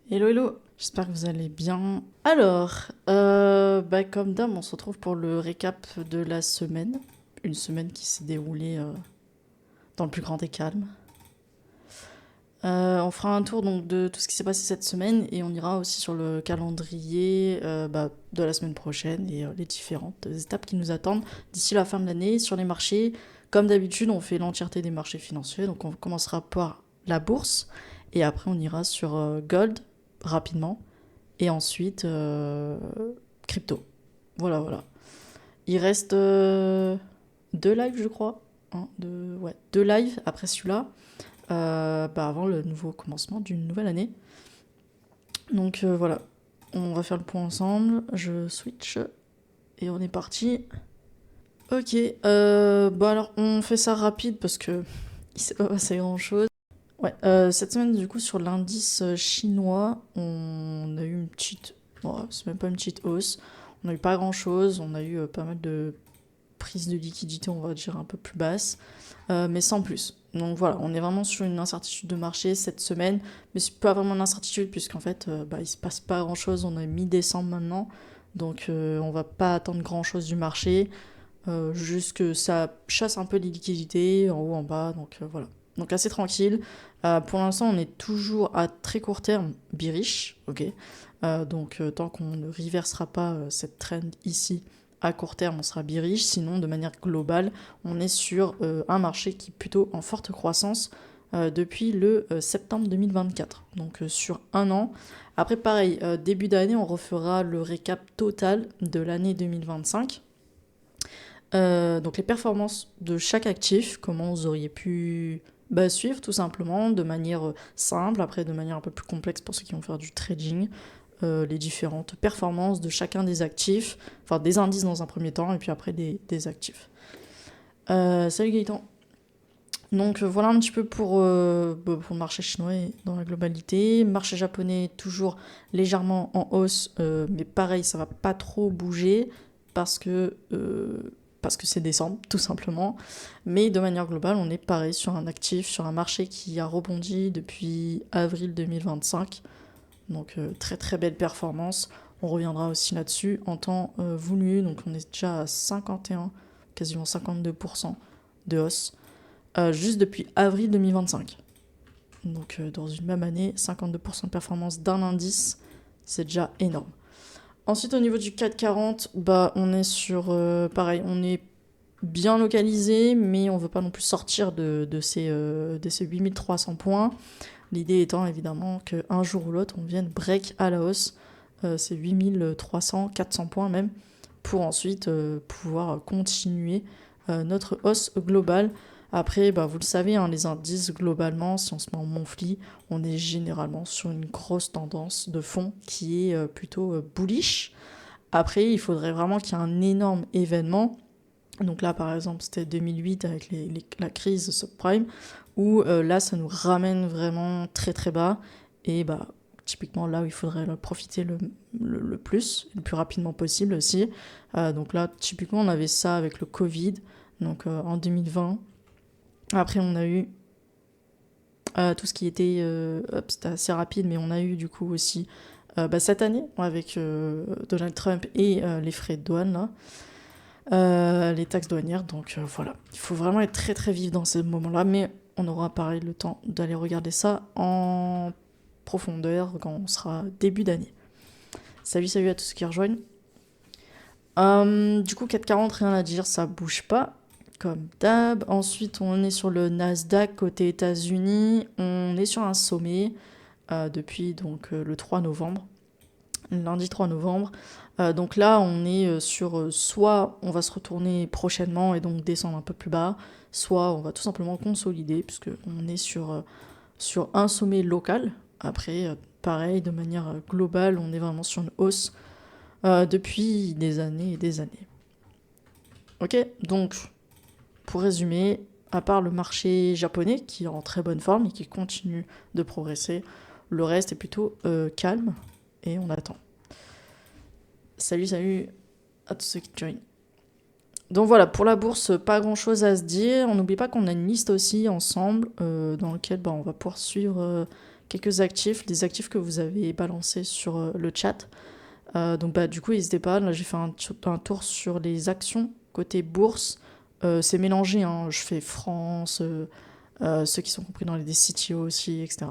Hello hello, j'espère que vous allez bien. Alors, comme d'hab, on se retrouve pour le récap de la semaine. Une semaine qui s'est déroulée dans le plus grand des calmes. On fera un tour donc de tout ce qui s'est passé cette semaine et on ira aussi sur le calendrier de la semaine prochaine et les différentes étapes qui nous attendent d'ici la fin de l'année sur les marchés. Comme d'habitude, on fait l'entièreté des marchés financiers, donc on commencera par la bourse et après on ira sur Gold rapidement et ensuite crypto. Voilà, voilà. Il reste deux lives, je crois. Ouais, deux lives après celui-là, avant le nouveau commencement d'une nouvelle année. Donc voilà, on va faire le point ensemble. Je switch et on est parti. Ok, alors on fait ça rapide parce que il s'est pas passé grand chose. Ouais, cette semaine, du coup, sur l'indice chinois, on a eu une petite. Bon, c'est même pas une petite hausse. On a eu pas grand chose. On a eu pas mal de prises de liquidité, on va dire, un peu plus basses, mais sans plus. Donc voilà, on est vraiment sur une incertitude de marché cette semaine, mais c'est pas vraiment une incertitude, puisqu'en fait, il se passe pas grand chose. On est mi-décembre maintenant, donc on va pas attendre grand chose du marché. Juste que ça chasse un peu les liquidités en haut, en bas, donc voilà. Donc assez tranquille. Pour l'instant, on est toujours à très court terme bearish, ok. Tant qu'on ne reversera pas cette trend ici à court terme, on sera bearish. Sinon, de manière globale, on est sur un marché qui est plutôt en forte croissance depuis le septembre 2024. Donc sur un an. Après, pareil, début d'année, on refera le récap total de l'année 2025. Donc les performances de chaque actif, comment vous auriez pu suivre tout simplement de manière simple, après de manière un peu plus complexe pour ceux qui vont faire du trading, les différentes performances de chacun des actifs, enfin des indices dans un premier temps et puis après des actifs. Salut Gaëtan. Donc voilà un petit peu pour le marché chinois dans la globalité. Marché japonais toujours légèrement en hausse, mais pareil, ça va pas trop bouger parce que, euh, parce que c'est décembre, tout simplement. Mais de manière globale, on est pareil sur un actif, sur un marché qui a rebondi depuis avril 2025. Donc très très belle performance. On reviendra aussi là-dessus en temps voulu. Donc on est déjà à 51, quasiment 52% de hausse juste depuis avril 2025. Donc dans une même année, 52% de performance d'un indice, c'est déjà énorme. Ensuite au niveau du 440, on est sur pareil, on est bien localisé, mais on veut pas non plus sortir de ces 8300 points. L'idée étant évidemment qu'un jour ou l'autre, on vienne break à la hausse, ces 8300, 400 points même, pour ensuite pouvoir continuer notre hausse globale. Après, vous le savez, hein, les indices, globalement, si on se met en monthly, on est généralement sur une grosse tendance de fond qui est plutôt bullish. Après, il faudrait vraiment qu'il y ait un énorme événement. Donc là, par exemple, c'était 2008 avec la crise subprime, où là, ça nous ramène vraiment très très bas. Et typiquement là où il faudrait profiter le plus, le plus rapidement possible aussi. Donc là, typiquement, on avait ça avec le Covid, donc en 2020. Après, on a eu tout ce qui était... c'était assez rapide, mais on a eu du coup aussi cette année, avec Donald Trump et les frais de douane, là. Les taxes douanières, donc voilà. Il faut vraiment être très très vif dans ces moments-là, mais on aura pareil le temps d'aller regarder ça en profondeur quand on sera début d'année. Salut, salut à tous ceux qui rejoignent. Du coup, 440, rien à dire, ça bouge pas, comme d'hab. Ensuite, on est sur le Nasdaq côté États-Unis. On est sur un sommet depuis donc le 3 novembre, lundi 3 novembre. Donc là, on est sur soit on va se retourner prochainement et donc descendre un peu plus bas, soit on va tout simplement consolider, puisque on est sur un sommet local. Après, pareil, de manière globale, on est vraiment sur une hausse depuis des années et des années. Ok, donc pour résumer, à part le marché japonais qui est en très bonne forme et qui continue de progresser, le reste est plutôt calme et on attend. Salut, salut à tous ceux qui joignent. Donc voilà, pour la bourse, pas grand chose à se dire. On n'oublie pas qu'on a une liste aussi ensemble dans laquelle on va pouvoir suivre quelques actifs, des actifs que vous avez balancés sur le chat. Donc bah, du coup, n'hésitez pas. Là, j'ai fait un tour sur les actions côté bourse. C'est mélangé, hein. Je fais France, ceux qui sont compris dans les CTO aussi, etc.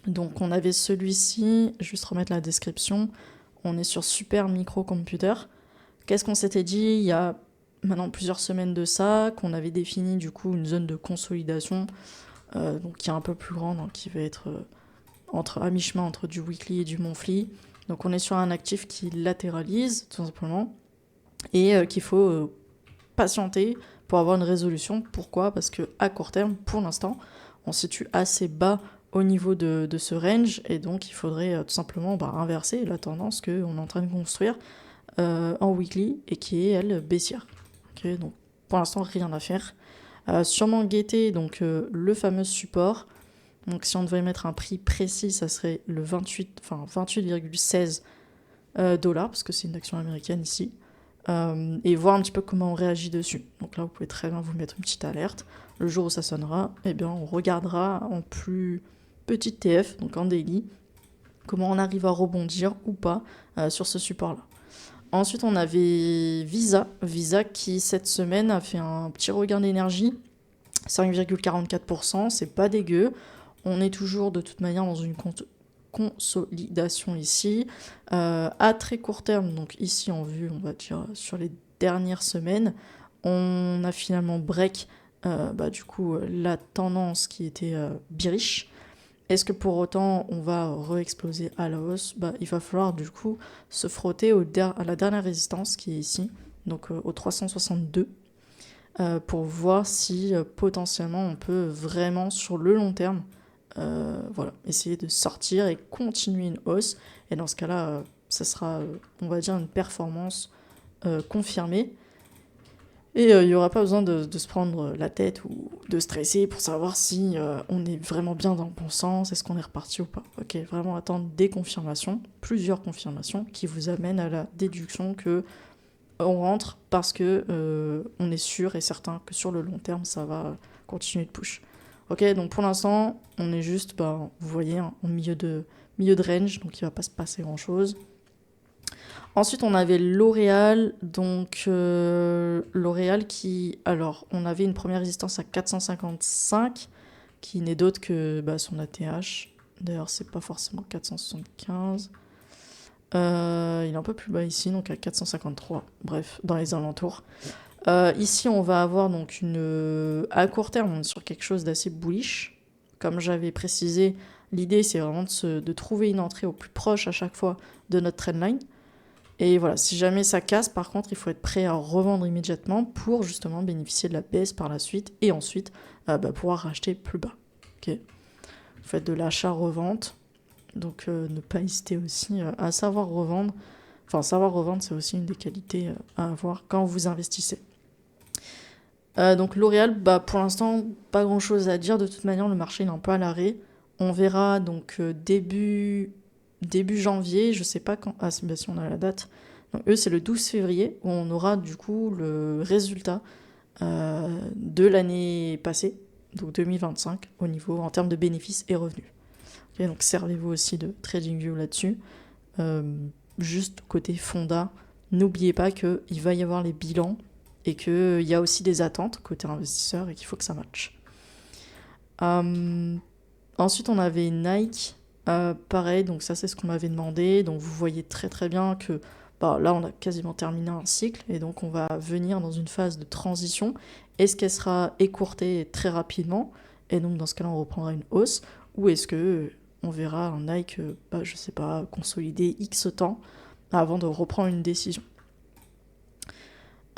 Donc on avait celui-ci, juste remettre la description. On est sur Super Microcomputer. Qu'est-ce qu'on s'était dit il y a maintenant plusieurs semaines de ça, qu'on avait défini du coup une zone de consolidation, donc qui est un peu plus grande, hein, qui va être à mi-chemin entre du weekly et du monthly. Donc on est sur un actif qui latéralise tout simplement et qu'il faut patienter pour avoir une résolution. Pourquoi ? Parce que à court terme, pour l'instant, on se situe assez bas au niveau de ce range et donc il faudrait tout simplement inverser la tendance qu'on est en train de construire en weekly et qui est elle baissière. Okay, donc pour l'instant rien à faire. Sûrement guetter donc le fameux support. Donc si on devait mettre un prix précis, ça serait le 28,16 dollars, parce que c'est une action américaine ici, et voir un petit peu comment on réagit dessus. Donc là, vous pouvez très bien vous mettre une petite alerte. Le jour où ça sonnera, eh bien, on regardera en plus petite TF, donc en daily, comment on arrive à rebondir ou pas sur ce support-là. Ensuite, on avait Visa qui, cette semaine, a fait un petit regain d'énergie, 5,44%, c'est pas dégueu. On est toujours de toute manière dans une consolidation ici. À très court terme, donc ici en vue, on va dire sur les dernières semaines, on a finalement break du coup la tendance qui était bearish. Est-ce que pour autant on va re-exploser à la hausse ? Il va falloir du coup se frotter à la dernière résistance qui est ici, donc au 362, pour voir si potentiellement on peut vraiment sur le long terme essayer de sortir et continuer une hausse. Et dans ce cas-là, ça sera, on va dire, une performance confirmée. Et il n'y aura pas besoin de se prendre la tête ou de stresser pour savoir si on est vraiment bien dans le bon sens, est-ce qu'on est reparti ou pas. Ok, vraiment attendre des confirmations, plusieurs confirmations, qui vous amènent à la déduction que on rentre parce que on est sûr et certain que sur le long terme, ça va continuer de push. Ok, donc pour l'instant, on est juste, vous voyez, en milieu de range, donc il ne va pas se passer grand-chose. Ensuite, on avait L'Oréal, donc L'Oréal qui... Alors, on avait une première résistance à 455, qui n'est d'autre que son ATH. D'ailleurs, c'est pas forcément 475. Il est un peu plus bas ici, donc à 453. Bref, dans les alentours. Ici, on va avoir donc à court terme, on est sur quelque chose d'assez bullish. Comme j'avais précisé, l'idée, c'est vraiment de trouver une entrée au plus proche à chaque fois de notre trendline. Et voilà, si jamais ça casse, par contre, il faut être prêt à revendre immédiatement pour justement bénéficier de la baisse par la suite et ensuite pouvoir racheter plus bas. Okay. Vous faites de l'achat-revente, donc ne pas hésiter aussi à savoir revendre. Enfin, savoir revendre, c'est aussi une des qualités à avoir quand vous investissez. Donc L'Oréal, pour l'instant, pas grand-chose à dire. De toute manière, le marché est un peu à l'arrêt. On verra donc début janvier, je sais pas quand. Ah, si on a la date. Donc, eux, c'est le 12 février où on aura du coup le résultat de l'année passée, donc 2025, en termes de bénéfices et revenus. Okay, donc servez-vous aussi de TradingView là-dessus. Juste côté fonda, n'oubliez pas qu'il va y avoir les bilans et qu'il y a aussi des attentes côté investisseur et qu'il faut que ça matche. Ensuite, on avait Nike. Pareil, donc ça c'est ce qu'on m'avait demandé. Donc vous voyez très très bien que là on a quasiment terminé un cycle et donc on va venir dans une phase de transition. Est-ce qu'elle sera écourtée très rapidement et donc dans ce cas-là on reprendra une hausse, ou est-ce que on verra un Nike, je sais pas, consolider X temps avant de reprendre une décision.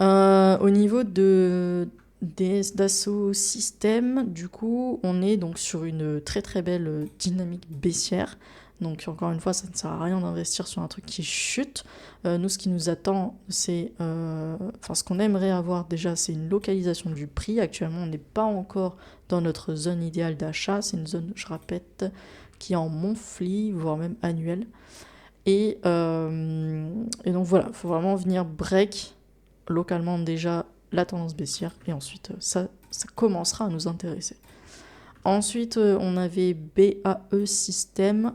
Au niveau d'Assaut Systèmes, du coup, on est donc sur une très très belle dynamique baissière. Donc encore une fois, ça ne sert à rien d'investir sur un truc qui chute. Nous, ce qui nous attend, c'est... ce qu'on aimerait avoir déjà, c'est une localisation du prix. Actuellement, on n'est pas encore dans notre zone idéale d'achat. C'est une zone, je répète, qui est en monthly, voire même annuelle. Et donc voilà, il faut vraiment venir break localement déjà la tendance baissière et ensuite ça commencera à nous intéresser. Ensuite, on avait BAE Système.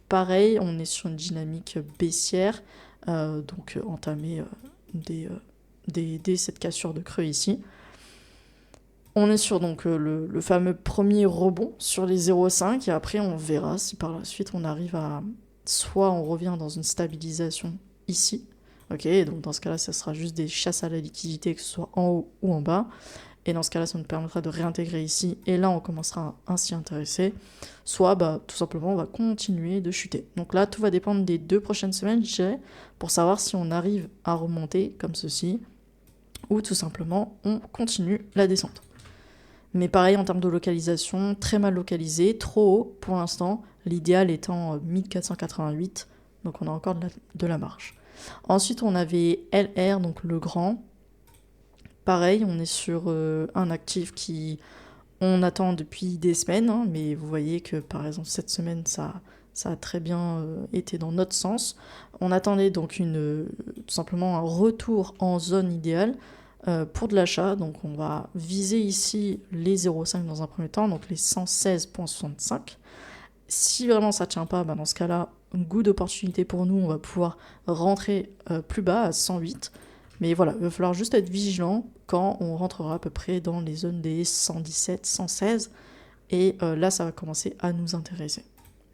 Pareil, on est sur une dynamique baissière, donc entamer cette cassure de creux ici. On est sur donc le fameux premier rebond sur les 0,5 et après on verra si par la suite on arrive à soit on revient dans une stabilisation ici, ok, donc dans ce cas-là ça sera juste des chasses à la liquidité que ce soit en haut ou en bas, et dans ce cas-là ça nous permettra de réintégrer ici et là on commencera à s'y intéresser, soit tout simplement on va continuer de chuter. Donc là tout va dépendre des 2 prochaines semaines, je dirais, pour savoir si on arrive à remonter comme ceci ou tout simplement on continue la descente. Mais pareil en termes de localisation, très mal localisé, trop haut pour l'instant, l'idéal étant 1488, donc on a encore de la marge. Ensuite on avait LR, donc le grand. Pareil, on est sur un actif qui on attend depuis des semaines, hein, mais vous voyez que par exemple cette semaine ça a très bien été dans notre sens. On attendait donc tout simplement un retour en zone idéale. Pour de l'achat, donc on va viser ici les 0,5 dans un premier temps, donc les 116,65. Si vraiment ça ne tient pas, dans ce cas-là, goût d'opportunité pour nous, on va pouvoir rentrer plus bas à 108. Mais voilà, il va falloir juste être vigilant quand on rentrera à peu près dans les zones des 117, 116. Et là, ça va commencer à nous intéresser.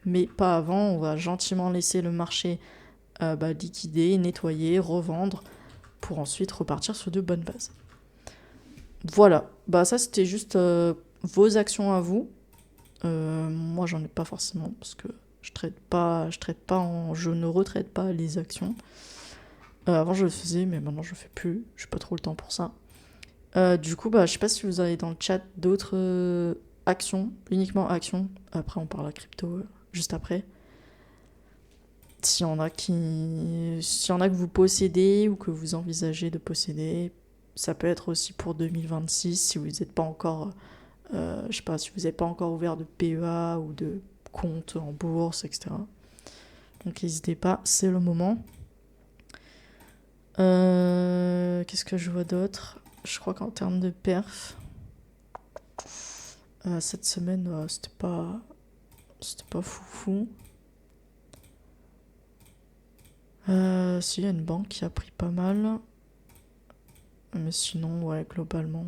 Mais pas avant, on va gentiment laisser le marché liquider, nettoyer, revendre, pour ensuite repartir sur de bonnes bases. Voilà, ça c'était juste vos actions à vous. Moi j'en ai pas forcément parce que je ne retraite pas les actions. Avant je le faisais mais maintenant je le fais plus, j'ai pas trop le temps pour ça. Du coup je sais pas si vous avez dans le chat d'autres actions, uniquement actions. Après on parlera crypto juste après. S'il y en a que vous possédez ou que vous envisagez de posséder, ça peut être aussi pour 2026 si vous n'êtes pas encore, je sais pas, si vous n'avez pas encore ouvert de PEA ou de compte en bourse, etc. Donc n'hésitez pas, c'est le moment. Qu'est-ce que je vois d'autre? Je crois qu'en termes de perf, cette semaine, c'était pas foufou. Si, il y a une banque qui a pris pas mal. Mais sinon, ouais, globalement...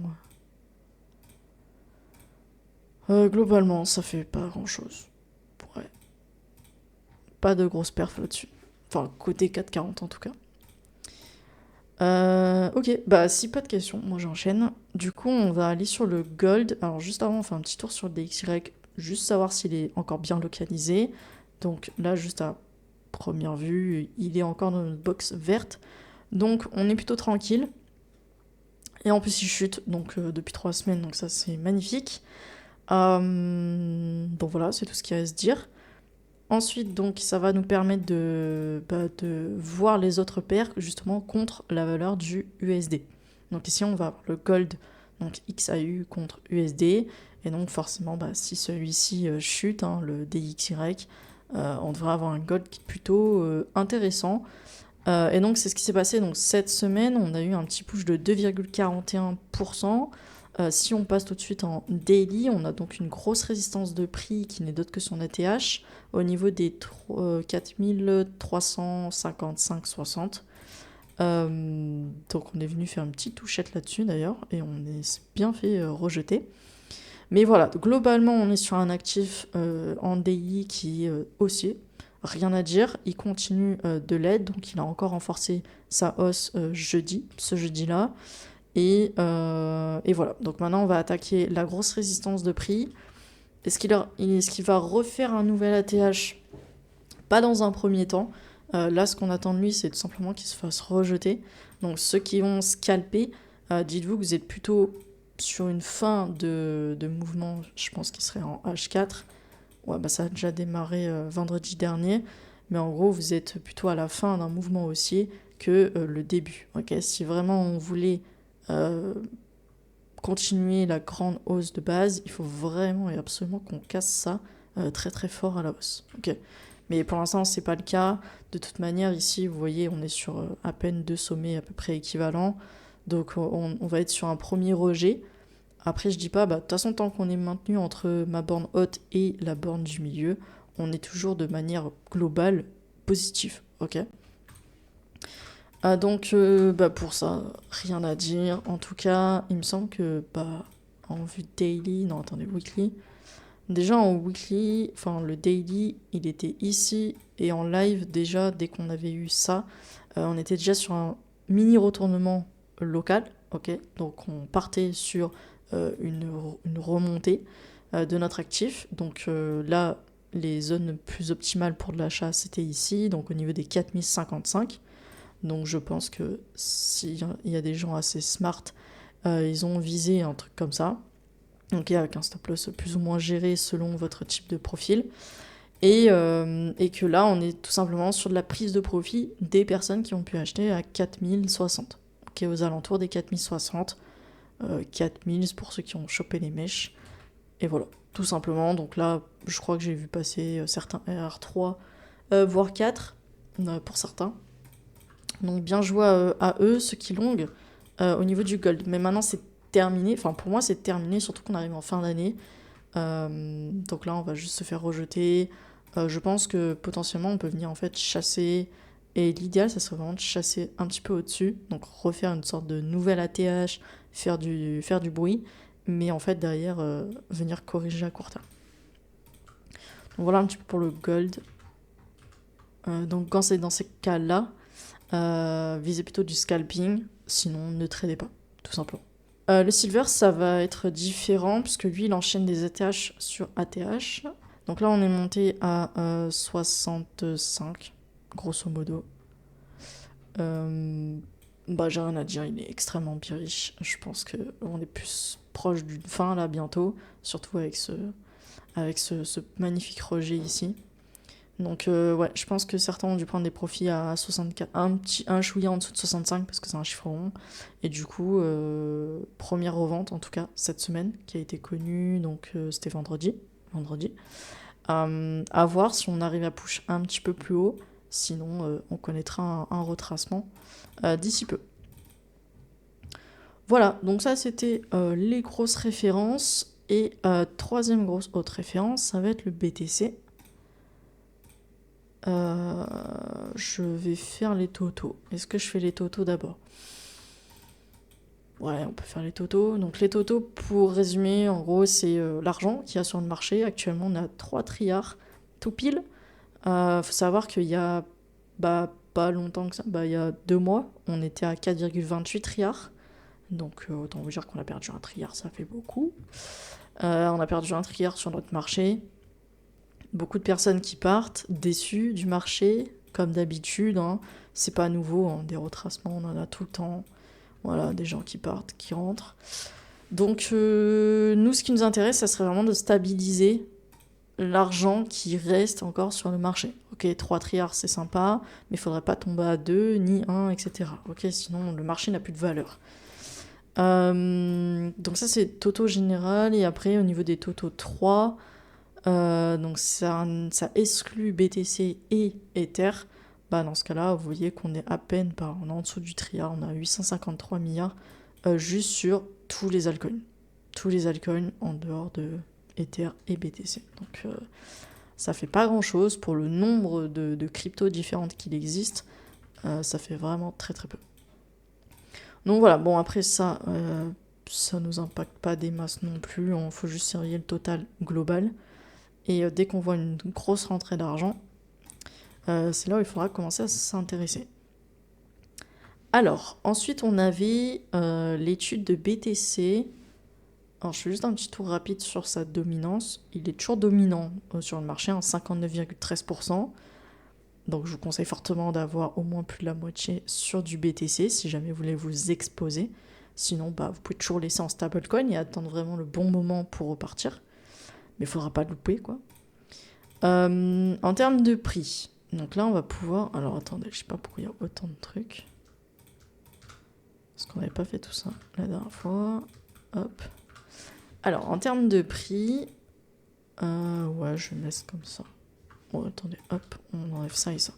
globalement, ça fait pas grand-chose. Ouais. Pas de grosse perf là-dessus. Enfin, côté 4,40 en tout cas. Ok, si pas de questions, moi j'enchaîne. Du coup, on va aller sur le gold. Alors juste avant, on fait un petit tour sur le DXY, juste savoir s'il est encore bien localisé. Donc là, juste à première vue, il est encore dans notre box verte. Donc on est plutôt tranquille. Et en plus il chute donc depuis 3 semaines, donc ça c'est magnifique. Donc voilà, c'est tout ce qu'il y a à se dire. Ensuite, donc, ça va nous permettre de voir les autres paires justement contre la valeur du USD. Donc ici, on va avoir le gold, donc XAU contre USD. Et donc forcément, si celui-ci chute, hein, le DXY, on devrait avoir un gold qui est plutôt intéressant. Et donc c'est ce qui s'est passé. Donc cette semaine, on a eu un petit push de 2,41%. Si on passe tout de suite en daily, on a donc une grosse résistance de prix qui n'est d'autre que son ATH au niveau des 4355,60. Donc on est venu faire une petite touchette là-dessus d'ailleurs et on s'est bien fait rejeter. Mais voilà, globalement on est sur un actif en daily qui est haussier. Rien à dire, il continue de l'aide, donc il a encore renforcé sa hausse ce jeudi-là. Et voilà, donc maintenant on va attaquer la grosse résistance de prix. Est-ce qu'il va refaire un nouvel ATH? Pas dans un premier temps. Là, ce qu'on attend de lui, c'est tout simplement qu'il se fasse rejeter. Donc ceux qui vont scalper, dites-vous que vous êtes plutôt sur une fin de mouvement, je pense qu'il serait en H4. Ouais, ça a déjà démarré vendredi dernier. Mais en gros, vous êtes plutôt à la fin d'un mouvement haussier que le début. Okay, si vraiment on voulait continuer la grande hausse de base, il faut vraiment et absolument qu'on casse ça très très fort à la hausse. Okay. Mais pour l'instant, c'est pas le cas. De toute manière, ici, vous voyez, on est sur à peine 2 sommets à peu près équivalents. Donc on va être sur un premier rejet. Après, je dis pas, bah, de toute façon, tant qu'on est maintenu entre ma borne haute et la borne du milieu, on est toujours de manière globale positif, ok? Donc, bah, pour ça, rien à dire. En tout cas, il me semble que, bah, en vue daily, non, attendez, weekly. Déjà en weekly, enfin le daily, il était ici et en live déjà, dès qu'on avait eu ça, on était déjà sur un mini retournement local, ok? Donc on partait sur une remontée de notre actif. Donc là, les zones plus optimales pour de l'achat, c'était ici, donc au niveau des 4055. Donc je pense que s'il y a des gens assez smart, ils ont visé un truc comme ça. Donc avec un stop loss plus ou moins géré selon votre type de profil. Et que là, on est tout simplement sur de la prise de profit des personnes qui ont pu acheter à 4060. Ok, aux alentours des 4060. 4000 pour ceux qui ont chopé les mèches. Et voilà, tout simplement. Donc là, je crois que j'ai vu passer certains RR3, voire 4 pour certains. Donc bien joué à eux, ceux qui longuent au niveau du gold. Mais maintenant, c'est terminé. Enfin, pour moi, c'est terminé, surtout qu'on arrive en fin d'année. Donc là, on va juste se faire rejeter. Je pense que potentiellement, on peut venir en fait chasser. Et l'idéal, ça serait vraiment de chasser un petit peu au-dessus. Donc refaire une sorte de nouvelle ATH, faire du bruit. Mais en fait, derrière, venir corriger à court terme. Donc voilà un petit peu pour le gold. Donc quand c'est dans ces cas-là, visez plutôt du scalping. Sinon, ne tradez pas, tout simplement. Le silver, ça va être différent, puisque lui, il enchaîne des ATH sur ATH. Donc là, on est monté à 65, grosso modo. Bah, j'ai rien à dire, il est extrêmement bearish. Je pense qu'on est plus proche d'une fin, là, bientôt. Surtout avec ce magnifique rejet ici. Donc ouais, je pense que certains ont dû prendre des profits à 64, un chouïa en dessous de 65 parce que c'est un chiffre rond. Et du coup, première revente en tout cas cette semaine qui a été connue, donc c'était vendredi. À voir si on arrive à push un petit peu plus haut, sinon on connaîtra un retracement d'ici peu. Voilà, donc ça c'était les grosses références. Et troisième grosse haute référence, ça va être le BTC. Je vais faire les totaux. Est-ce que je fais les totaux d'abord? Ouais, on peut faire les totaux. Donc les totaux, pour résumer, en gros, c'est l'argent qu'il y a sur le marché. Actuellement, on a 3 trilliards tout pile. Faut savoir qu'il y a pas longtemps que ça, il y a 2 mois, on était à 4,28 trilliards. Donc autant vous dire qu'on a perdu un trilliard, ça fait beaucoup. On a perdu un trilliard sur notre marché. Beaucoup de personnes qui partent, déçues du marché, comme d'habitude. Hein. C'est pas nouveau, hein, des retracements, on en a tout le temps. Voilà, des gens qui partent, qui rentrent. Donc, nous, ce qui nous intéresse, ça serait vraiment de stabiliser l'argent qui reste encore sur le marché. Ok, 3 trilliards, c'est sympa, mais il faudrait pas tomber à 2, ni 1, etc. Ok, sinon le marché n'a plus de valeur. Donc ça, c'est Toto général. Et après, au niveau des Toto 3... donc ça exclut BTC et Ether. Bah dans ce cas-là, vous voyez qu'on est à peine en dessous du trilliard. On a 853 milliards juste sur tous les altcoins. Tous les altcoins en dehors de Ether et BTC. Donc ça fait pas grand-chose pour le nombre de cryptos différentes qu'il existe. Ça fait vraiment très très peu. Donc voilà, bon après ça, ça nous impacte pas des masses non plus. Il faut juste surveiller le total global. Et dès qu'on voit une grosse rentrée d'argent, c'est là où il faudra commencer à s'intéresser. Alors, ensuite, on avait l'étude de BTC. Alors, je fais juste un petit tour rapide sur sa dominance. Il est toujours dominant sur le marché, 59,13%. Donc, je vous conseille fortement d'avoir au moins plus de la moitié sur du BTC si jamais vous voulez vous exposer. Sinon, vous pouvez toujours laisser en stablecoin et attendre vraiment le bon moment pour repartir. Mais il ne faudra pas louper, quoi. En termes de prix, donc là on va pouvoir... Alors attendez, je sais pas pourquoi il y a autant de trucs. Parce qu'on n'avait pas fait tout ça la dernière fois. Hop. Alors en termes de prix... ouais, je laisse comme ça. Bon attendez, hop, on enlève ça et ça.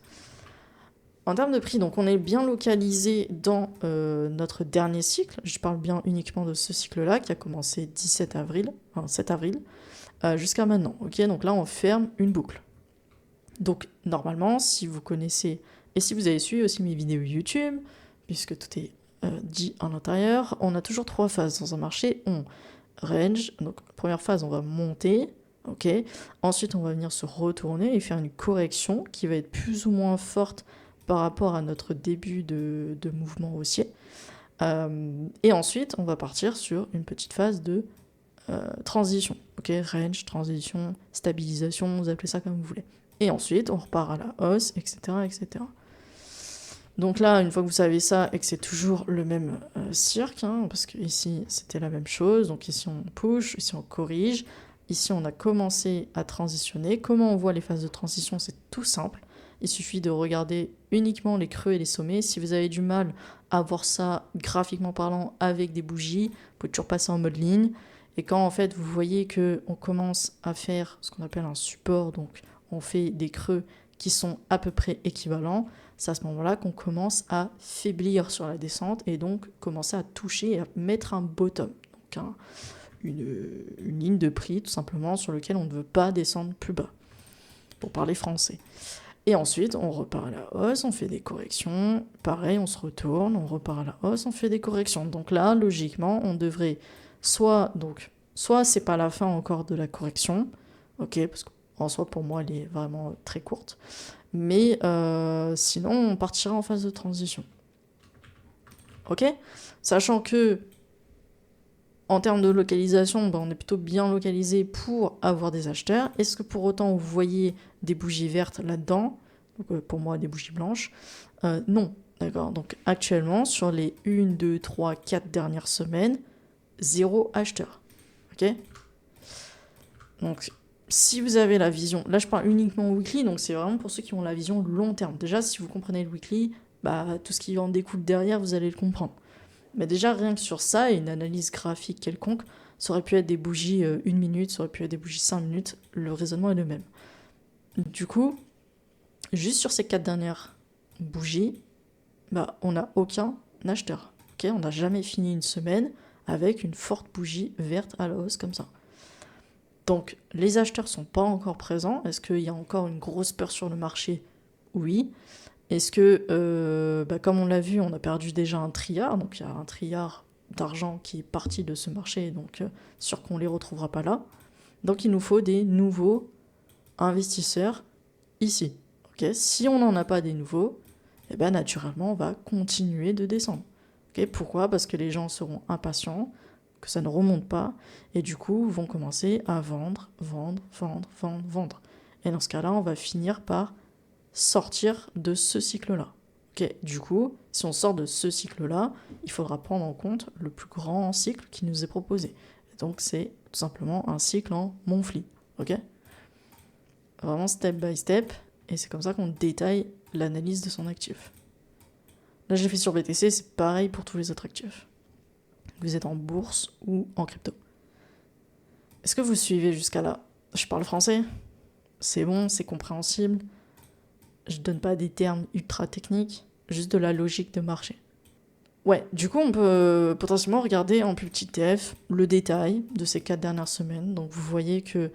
En termes de prix, donc on est bien localisé dans notre dernier cycle. Je parle bien uniquement de ce cycle-là qui a commencé 7 avril, jusqu'à maintenant. Ok, donc là on ferme une boucle. Donc normalement, si vous connaissez et si vous avez suivi aussi mes vidéos YouTube, puisque tout est dit à l'intérieur, on a toujours 3 phases dans un marché. On range, donc première phase, on va monter. Ok. Ensuite, on va venir se retourner et faire une correction qui va être plus ou moins forte par rapport à notre début de mouvement haussier. Et ensuite, on va partir sur une petite phase de transition. Ok, range, transition, stabilisation, vous appelez ça comme vous voulez. Et ensuite, on repart à la hausse, etc., etc. Donc là, une fois que vous savez ça et que c'est toujours le même cirque, parce que ici c'était la même chose, donc ici on push, ici on corrige, ici on a commencé à transitionner. Comment on voit les phases de transition? C'est tout simple. Il suffit de regarder uniquement les creux et les sommets. Si vous avez du mal à voir ça graphiquement parlant avec des bougies, vous pouvez toujours passer en mode ligne. Et quand en fait vous voyez qu'on commence à faire ce qu'on appelle un support, donc on fait des creux qui sont à peu près équivalents, c'est à ce moment-là qu'on commence à faiblir sur la descente et donc commencer à toucher et à mettre un bottom. Donc une ligne de prix tout simplement sur laquelle on ne veut pas descendre plus bas, pour parler français. Et ensuite, on repart à la hausse, on fait des corrections. Pareil, on se retourne, on repart à la hausse, on fait des corrections. Donc là, logiquement, on devrait soit c'est pas la fin encore de la correction, ok, parce qu'en soi, pour moi, elle est vraiment très courte. Mais sinon, on partira en phase de transition. Ok? Sachant que, en termes de localisation, on est plutôt bien localisé pour avoir des acheteurs. Est-ce que pour autant, vous voyez des bougies vertes là-dedans? Donc, pour moi, des bougies blanches. Non, d'accord. Donc, actuellement, sur les 1, 2, 3, 4 dernières semaines, 0 acheteur. Ok? Donc, si vous avez la vision, là je parle uniquement weekly, donc c'est vraiment pour ceux qui ont la vision long terme. Déjà, si vous comprenez le weekly, tout ce qui en découle derrière, vous allez le comprendre. Mais déjà, rien que sur ça, et une analyse graphique quelconque, ça aurait pu être des bougies 1 minute, ça aurait pu être des bougies 5 minutes, le raisonnement est le même. Du coup, juste sur ces 4 dernières bougies, on n'a aucun acheteur. Okay, on n'a jamais fini une semaine avec une forte bougie verte à la hausse comme ça. Donc, les acheteurs sont pas encore présents. Est-ce qu'il y a encore une grosse peur sur le marché? Oui. Est-ce que, comme on l'a vu, on a perdu déjà un trilliard, donc il y a un trilliard d'argent qui est parti de ce marché, donc sûr qu'on ne les retrouvera pas là. Donc il nous faut des nouveaux investisseurs ici. Okay, si on n'en a pas des nouveaux, naturellement, on va continuer de descendre. Okay, pourquoi? Parce que les gens seront impatients, que ça ne remonte pas, et du coup vont commencer à vendre. Et dans ce cas-là, on va finir par sortir de ce cycle-là. Okay, du coup, si on sort de ce cycle-là, il faudra prendre en compte le plus grand cycle qui nous est proposé. Et donc c'est tout simplement un cycle en monthly. Ok? Vraiment step by step, et c'est comme ça qu'on détaille l'analyse de son actif. Là, j'ai fait sur BTC, c'est pareil pour tous les autres actifs. Vous êtes en bourse ou en crypto. Est-ce que vous suivez jusqu'à là? Je parle français? C'est bon, c'est compréhensible. Je donne pas des termes ultra techniques, juste de la logique de marché. Ouais, du coup, on peut potentiellement regarder en plus petit TF le détail de ces 4 dernières semaines. Donc, vous voyez que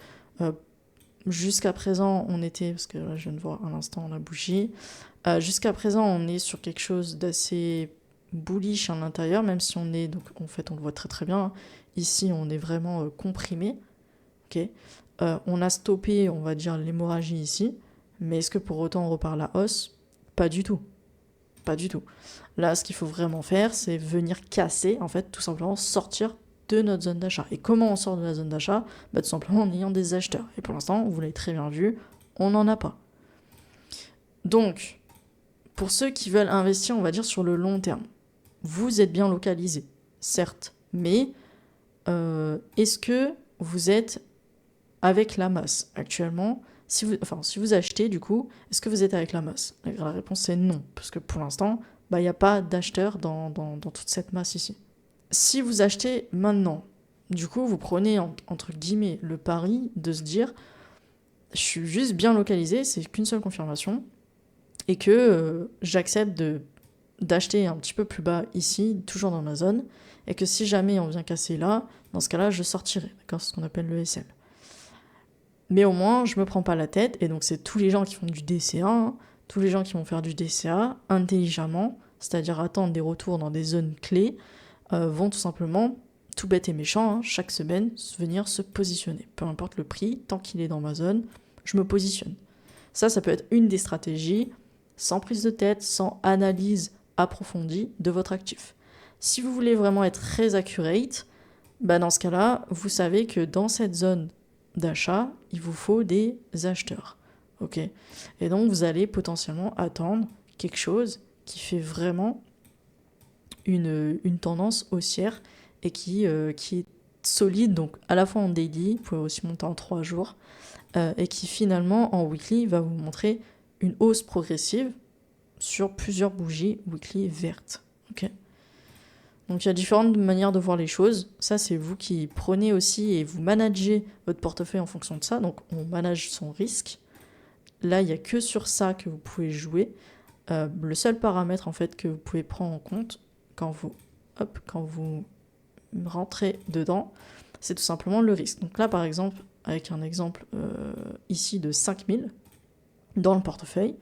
jusqu'à présent, on était, parce que là, je viens de voir un instant la bougie, jusqu'à présent, on est sur quelque chose d'assez bullish à l'intérieur, même si on est, donc en fait, on le voit très très bien. Ici, on est vraiment comprimé. Okay, on a stoppé, on va dire, l'hémorragie ici. Mais est-ce que pour autant on repart à la hausse? Pas du tout. Pas du tout. Là, ce qu'il faut vraiment faire, c'est venir casser, en fait, tout simplement sortir de notre zone d'achat. Et comment on sort de la zone d'achat? Tout simplement en ayant des acheteurs. Et pour l'instant, vous l'avez très bien vu, on n'en a pas. Donc, pour ceux qui veulent investir, on va dire, sur le long terme, vous êtes bien localisé, certes, mais est-ce que vous êtes avec la masse actuellement? Si vous achetez, du coup, est-ce que vous êtes avec la masse? La réponse est non, parce que pour l'instant, il n'y a pas d'acheteurs dans toute cette masse ici. Si vous achetez maintenant, du coup, vous prenez, entre guillemets, le pari de se dire, je suis juste bien localisé, c'est qu'une seule confirmation, et que j'accepte d'acheter un petit peu plus bas ici, toujours dans ma zone, et que si jamais on vient casser là, dans ce cas-là, je sortirai, d'accord, c'est ce qu'on appelle le SL. Mais au moins, je me prends pas la tête, et donc c'est tous les gens qui font du DCA, hein, tous les gens qui vont faire du DCA intelligemment, c'est-à-dire attendre des retours dans des zones clés, vont tout simplement, tout bête et méchant, hein, chaque semaine, venir se positionner. Peu importe le prix, tant qu'il est dans ma zone, je me positionne. Ça peut être une des stratégies, sans prise de tête, sans analyse approfondie de votre actif. Si vous voulez vraiment être très accurate, dans ce cas-là, vous savez que dans cette zone d'achat, il vous faut des acheteurs. Ok. Et donc, vous allez potentiellement attendre quelque chose qui fait vraiment une tendance haussière et qui est solide, donc à la fois en daily, vous pouvez aussi monter en 3 jours, et qui finalement en weekly va vous montrer une hausse progressive sur plusieurs bougies weekly vertes. Ok. Donc il y a différentes manières de voir les choses. Ça, c'est vous qui prenez aussi et vous managez votre portefeuille en fonction de ça. Donc on manage son risque. Là, il n'y a que sur ça que vous pouvez jouer. Le seul paramètre en fait que vous pouvez prendre en compte quand vous rentrez dedans, c'est tout simplement le risque. Donc là, par exemple, avec un exemple ici de 5000 dans le portefeuille,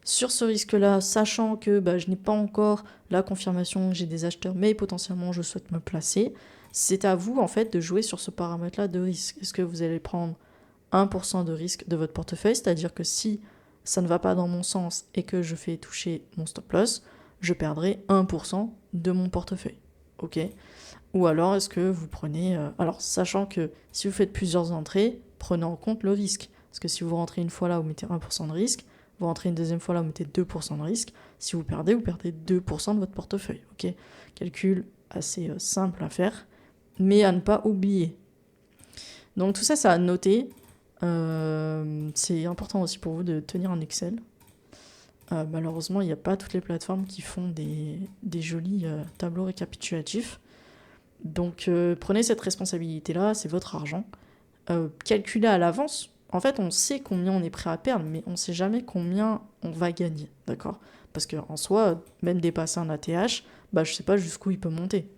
sur ce risque-là, sachant que je n'ai pas encore la confirmation que j'ai des acheteurs, mais potentiellement je souhaite me placer, c'est à vous en fait de jouer sur ce paramètre-là de risque. Est-ce que vous allez prendre 1% de risque de votre portefeuille, c'est-à-dire que si ça ne va pas dans mon sens et que je fais toucher mon stop loss, je perdrai 1% de mon portefeuille. Ok ? Ou alors est-ce que vous prenez... alors sachant que si vous faites plusieurs entrées, prenez en compte le risque. Parce que si vous rentrez une fois là, vous mettez 1% de risque, vous rentrez une deuxième fois là, vous mettez 2% de risque. Si vous perdez 2% de votre portefeuille. Ok ? Calcul assez simple à faire, mais à ne pas oublier. Donc tout ça, c'est à noter. C'est important aussi pour vous de tenir un Excel. Malheureusement, il n'y a pas toutes les plateformes qui font des jolis tableaux récapitulatifs. Donc prenez cette responsabilité-là, c'est votre argent. Calculez à l'avance. En fait, on sait combien on est prêt à perdre, mais on ne sait jamais combien on va gagner, d'accord ? Parce qu'en soi, même dépasser un ATH, je ne sais pas jusqu'où il peut monter.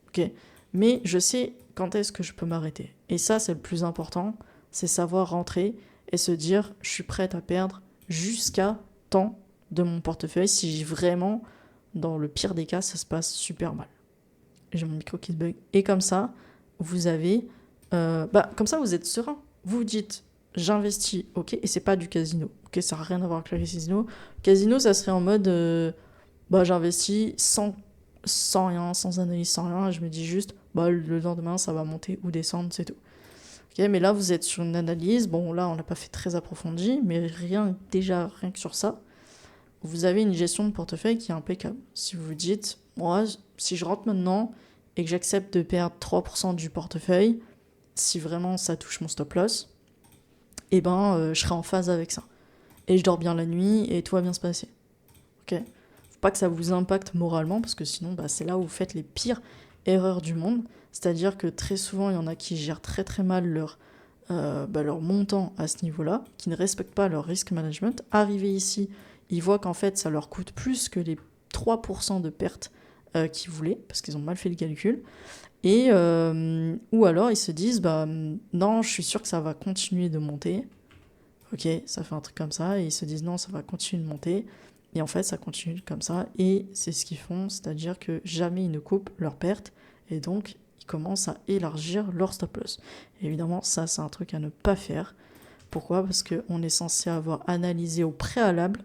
Ok ? Mais je sais quand est-ce que je peux m'arrêter. Et ça, c'est le plus important, c'est savoir rentrer et se dire, je suis prête à perdre jusqu'à tant de mon portefeuille si vraiment, dans le pire des cas, ça se passe super mal. J'ai mon micro qui se bug. Et comme ça, vous avez... comme ça, vous êtes serein. Vous dites, j'investis, ok, et c'est pas du casino. Ok, ça n'a rien à voir avec le casino. Casino, ça serait en mode, j'investis sans rien, sans analyse, sans rien, et je me dis juste, le lendemain, ça va monter ou descendre, c'est tout. Ok, mais là, vous êtes sur une analyse. Bon, là, on l'a pas fait très approfondie, mais rien que sur ça, vous avez une gestion de portefeuille qui est impeccable. Si vous vous dites, moi, si je rentre maintenant et que j'accepte de perdre 3% du portefeuille, si vraiment ça touche mon stop loss, je serai en phase avec ça. Et je dors bien la nuit et tout va bien se passer. Ok ? Faut pas que ça vous impacte moralement, parce que sinon, c'est là où vous faites les pires erreurs du monde. C'est-à-dire que très souvent, il y en a qui gèrent très très mal leur montant à ce niveau-là, qui ne respectent pas leur risk management. Arrivés ici, ils voient qu'en fait, ça leur coûte plus que les 3% de pertes qu'ils voulaient, parce qu'ils ont mal fait le calcul. Et, ou alors, ils se disent, non, je suis sûr que ça va continuer de monter. Ok, ça fait un truc comme ça, et ils se disent, non, ça va continuer de monter. Et en fait, ça continue comme ça, et c'est ce qu'ils font, c'est-à-dire que jamais ils ne coupent leurs pertes, et donc ils commencent à élargir leur stop loss. Et évidemment, ça, c'est un truc à ne pas faire. Pourquoi ? Parce qu'on est censé avoir analysé au préalable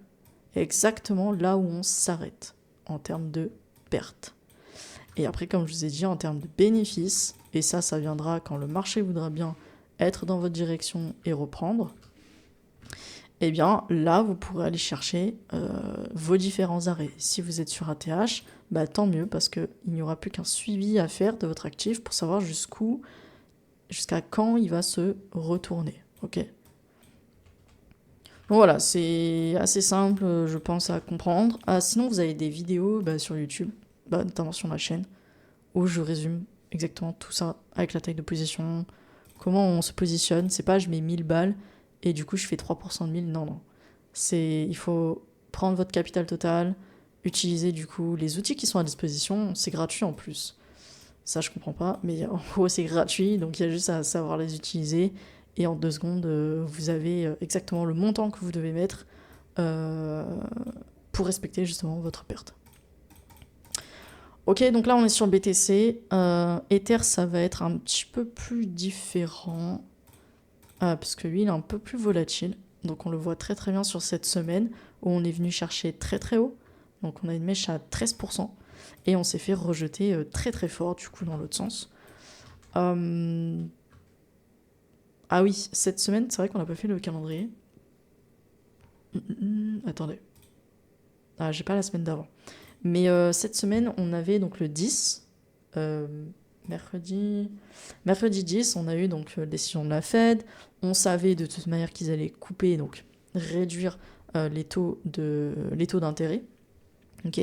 exactement là où on s'arrête en termes de pertes. Et après, comme je vous ai dit, en termes de bénéfices, et ça viendra quand le marché voudra bien être dans votre direction et reprendre, eh bien là, vous pourrez aller chercher vos différents arrêts. Si vous êtes sur ATH, tant mieux, parce qu'il n'y aura plus qu'un suivi à faire de votre actif pour savoir jusqu'à quand il va se retourner. Ok ? Donc voilà, c'est assez simple, je pense, à comprendre. Sinon, vous avez des vidéos sur YouTube, notamment sur ma chaîne, où je résume exactement tout ça, avec la taille de position, comment on se positionne. C'est pas je mets 1000 balles et du coup je fais 3% de 1000, non. Il faut prendre votre capital total, utiliser du coup les outils qui sont à disposition, c'est gratuit en plus. Ça, je comprends pas, mais en gros, c'est gratuit, donc il y a juste à savoir les utiliser. Et en 2 secondes, vous avez exactement le montant que vous devez mettre euh, pour respecter justement votre perte. Ok, donc là, on est sur BTC. Ether, ça va être un petit peu plus différent, parce que lui, il est un peu plus volatile. Donc on le voit très très bien sur cette semaine, où on est venu chercher très très haut. Donc on a une mèche à 13%. Et on s'est fait rejeter très très fort, du coup, dans l'autre sens. Euh, Ah oui, cette semaine, c'est vrai qu'on n'a pas fait le calendrier. Attendez. Ah, j'ai pas la semaine d'avant. Mais cette semaine, on avait donc le 10. euh, mercredi... mercredi 10, on a eu donc la décision de la Fed. On savait de toute manière qu'ils allaient couper, donc réduire les taux d'intérêt. Ok.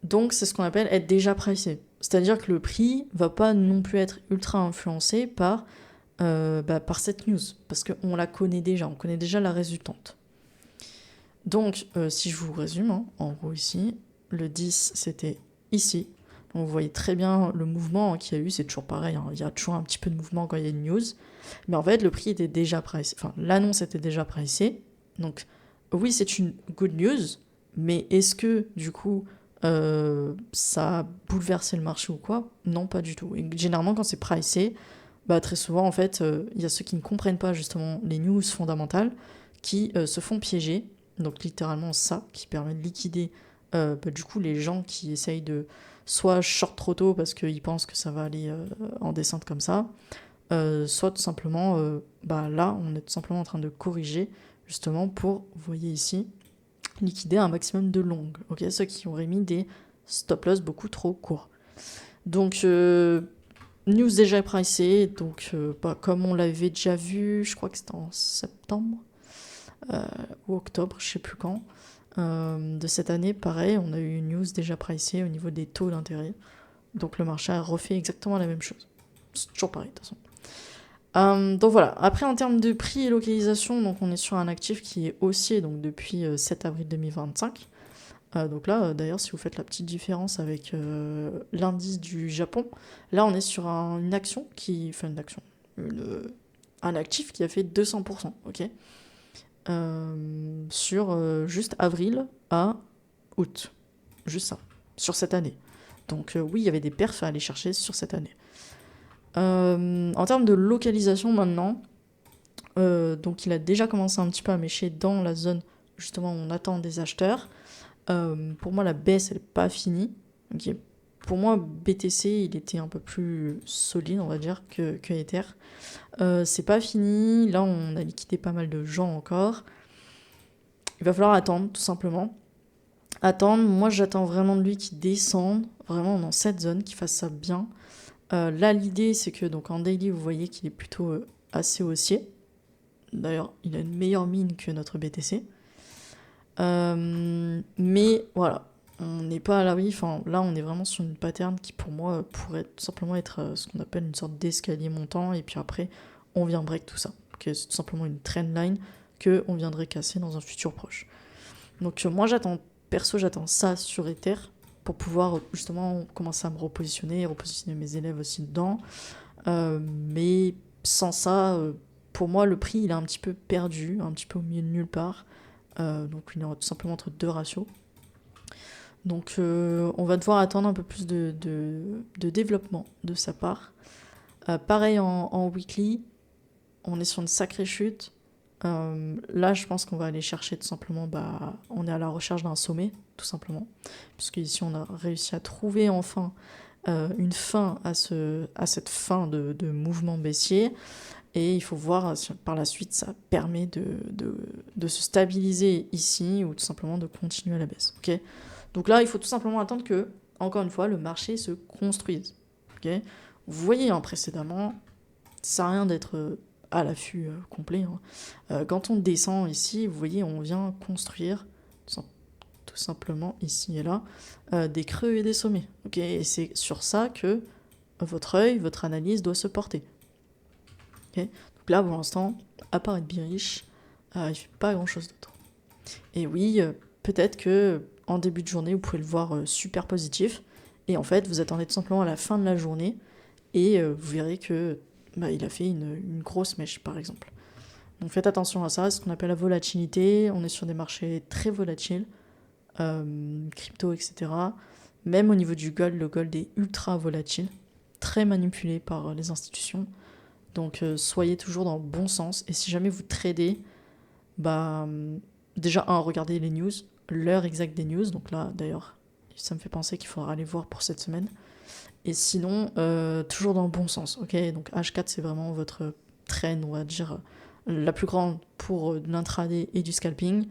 Donc c'est ce qu'on appelle être déjà pricé. C'est-à-dire que le prix va pas non plus être ultra influencé par cette news, parce qu'on la connaît déjà, on connaît déjà la résultante. Donc, si je vous résume, hein, en gros ici, le 10, c'était ici. Donc, vous voyez très bien le mouvement qu'il y a eu, c'est toujours pareil, hein, il y a toujours un petit peu de mouvement quand il y a une news. Mais en fait, le prix était déjà pricé, enfin, l'annonce était déjà pricée. Donc, oui, c'est une good news, mais est-ce que, du coup, ça a bouleversé le marché ou quoi? Non, pas du tout. Et généralement, quand c'est pricé, bah, très souvent, en fait, il y a ceux qui ne comprennent pas justement les news fondamentales qui se font piéger. Donc, littéralement, ça qui permet de liquider du coup les gens qui essayent de soit short trop tôt parce qu'ils pensent que ça va aller en descente comme ça, soit tout simplement, là, on est tout simplement en train de corriger justement pour, vous voyez ici, liquider un maximum de longues. Ok, ceux qui auraient mis des stop loss beaucoup trop courts. Donc, news déjà pricée, donc comme on l'avait déjà vu, je crois que c'était en septembre ou octobre, je sais plus quand, de cette année, pareil, on a eu une news déjà pricée au niveau des taux d'intérêt. Donc le marché a refait exactement la même chose. C'est toujours pareil de toute façon. Donc voilà, après en termes de prix et localisation, donc on est sur un actif qui est haussier donc depuis 7 avril 2025. Donc là, d'ailleurs, si vous faites la petite différence avec l'indice du Japon, là, on est sur une action qui... Enfin, une action. Un actif qui a fait 200%, ok, sur juste avril à août. Juste ça. Sur cette année. Donc oui, il y avait des perfs à aller chercher sur cette année. En termes de localisation maintenant, donc il a déjà commencé un petit peu à mécher dans la zone justement où on attend des acheteurs. Pour moi, la baisse, elle n'est pas finie. Okay. Pour moi, BTC, il était un peu plus solide, on va dire, que Ether. C'est pas fini. Là, on a liquidé pas mal de gens encore. Il va falloir attendre, tout simplement. Attendre. Moi, j'attends vraiment de lui qu'il descende, vraiment dans cette zone, qu'il fasse ça bien. Là, l'idée, c'est que donc en daily, vous voyez qu'il est plutôt assez haussier. D'ailleurs, il a une meilleure mine que notre BTC. Mais voilà, on n'est pas à l'abri. Enfin, là, on est vraiment sur une pattern qui, pour moi, pourrait tout simplement être ce qu'on appelle une sorte d'escalier montant. Et puis après, on vient break tout ça. Okay, c'est tout simplement une trendline qu'on viendrait casser dans un futur proche. Donc, moi, perso, j'attends ça sur Ether pour pouvoir justement commencer à me repositionner mes élèves aussi dedans. Mais sans ça, pour moi, le prix, il est un petit peu perdu, un petit peu au milieu de nulle part. Donc il est tout simplement entre deux ratios. Donc on va devoir attendre un peu plus de développement de sa part. Pareil en weekly, on est sur une sacrée chute. Là, je pense qu'on va aller chercher tout simplement, on est à la recherche d'un sommet, tout simplement. Puisque ici, on a réussi à trouver enfin une fin à cette fin de mouvement baissier. Et il faut voir si par la suite ça permet de se stabiliser ici ou tout simplement de continuer à la baisse. Okay, donc là, il faut tout simplement attendre que, encore une fois, le marché se construise. Okay, vous voyez précédemment, ça sert à rien d'être à l'affût complet. Hein. Quand on descend ici, vous voyez, on vient construire tout simplement ici et là des creux et des sommets. Okay, et c'est sur ça que votre œil, votre analyse doit se porter. Okay. Donc là, pour l'instant, à part être bearish, il ne fait pas grand-chose d'autre. Et oui, peut-être que en début de journée, vous pouvez le voir super positif. Et en fait, vous attendez tout simplement à la fin de la journée et vous verrez que bah, il a fait une grosse mèche, par exemple. Donc faites attention à ça, c'est ce qu'on appelle la volatilité. On est sur des marchés très volatiles, crypto, etc. Même au niveau du gold, le gold est ultra volatile, très manipulé par les institutions. Donc soyez toujours dans le bon sens. Et si jamais vous tradez, bah, déjà, regardez les news, l'heure exacte des news. Donc là, d'ailleurs, ça me fait penser qu'il faudra aller voir pour cette semaine. Et sinon, toujours dans le bon sens, ok? Donc H4, c'est vraiment votre traîne, on va dire, la plus grande pour de l'intraday et du scalping.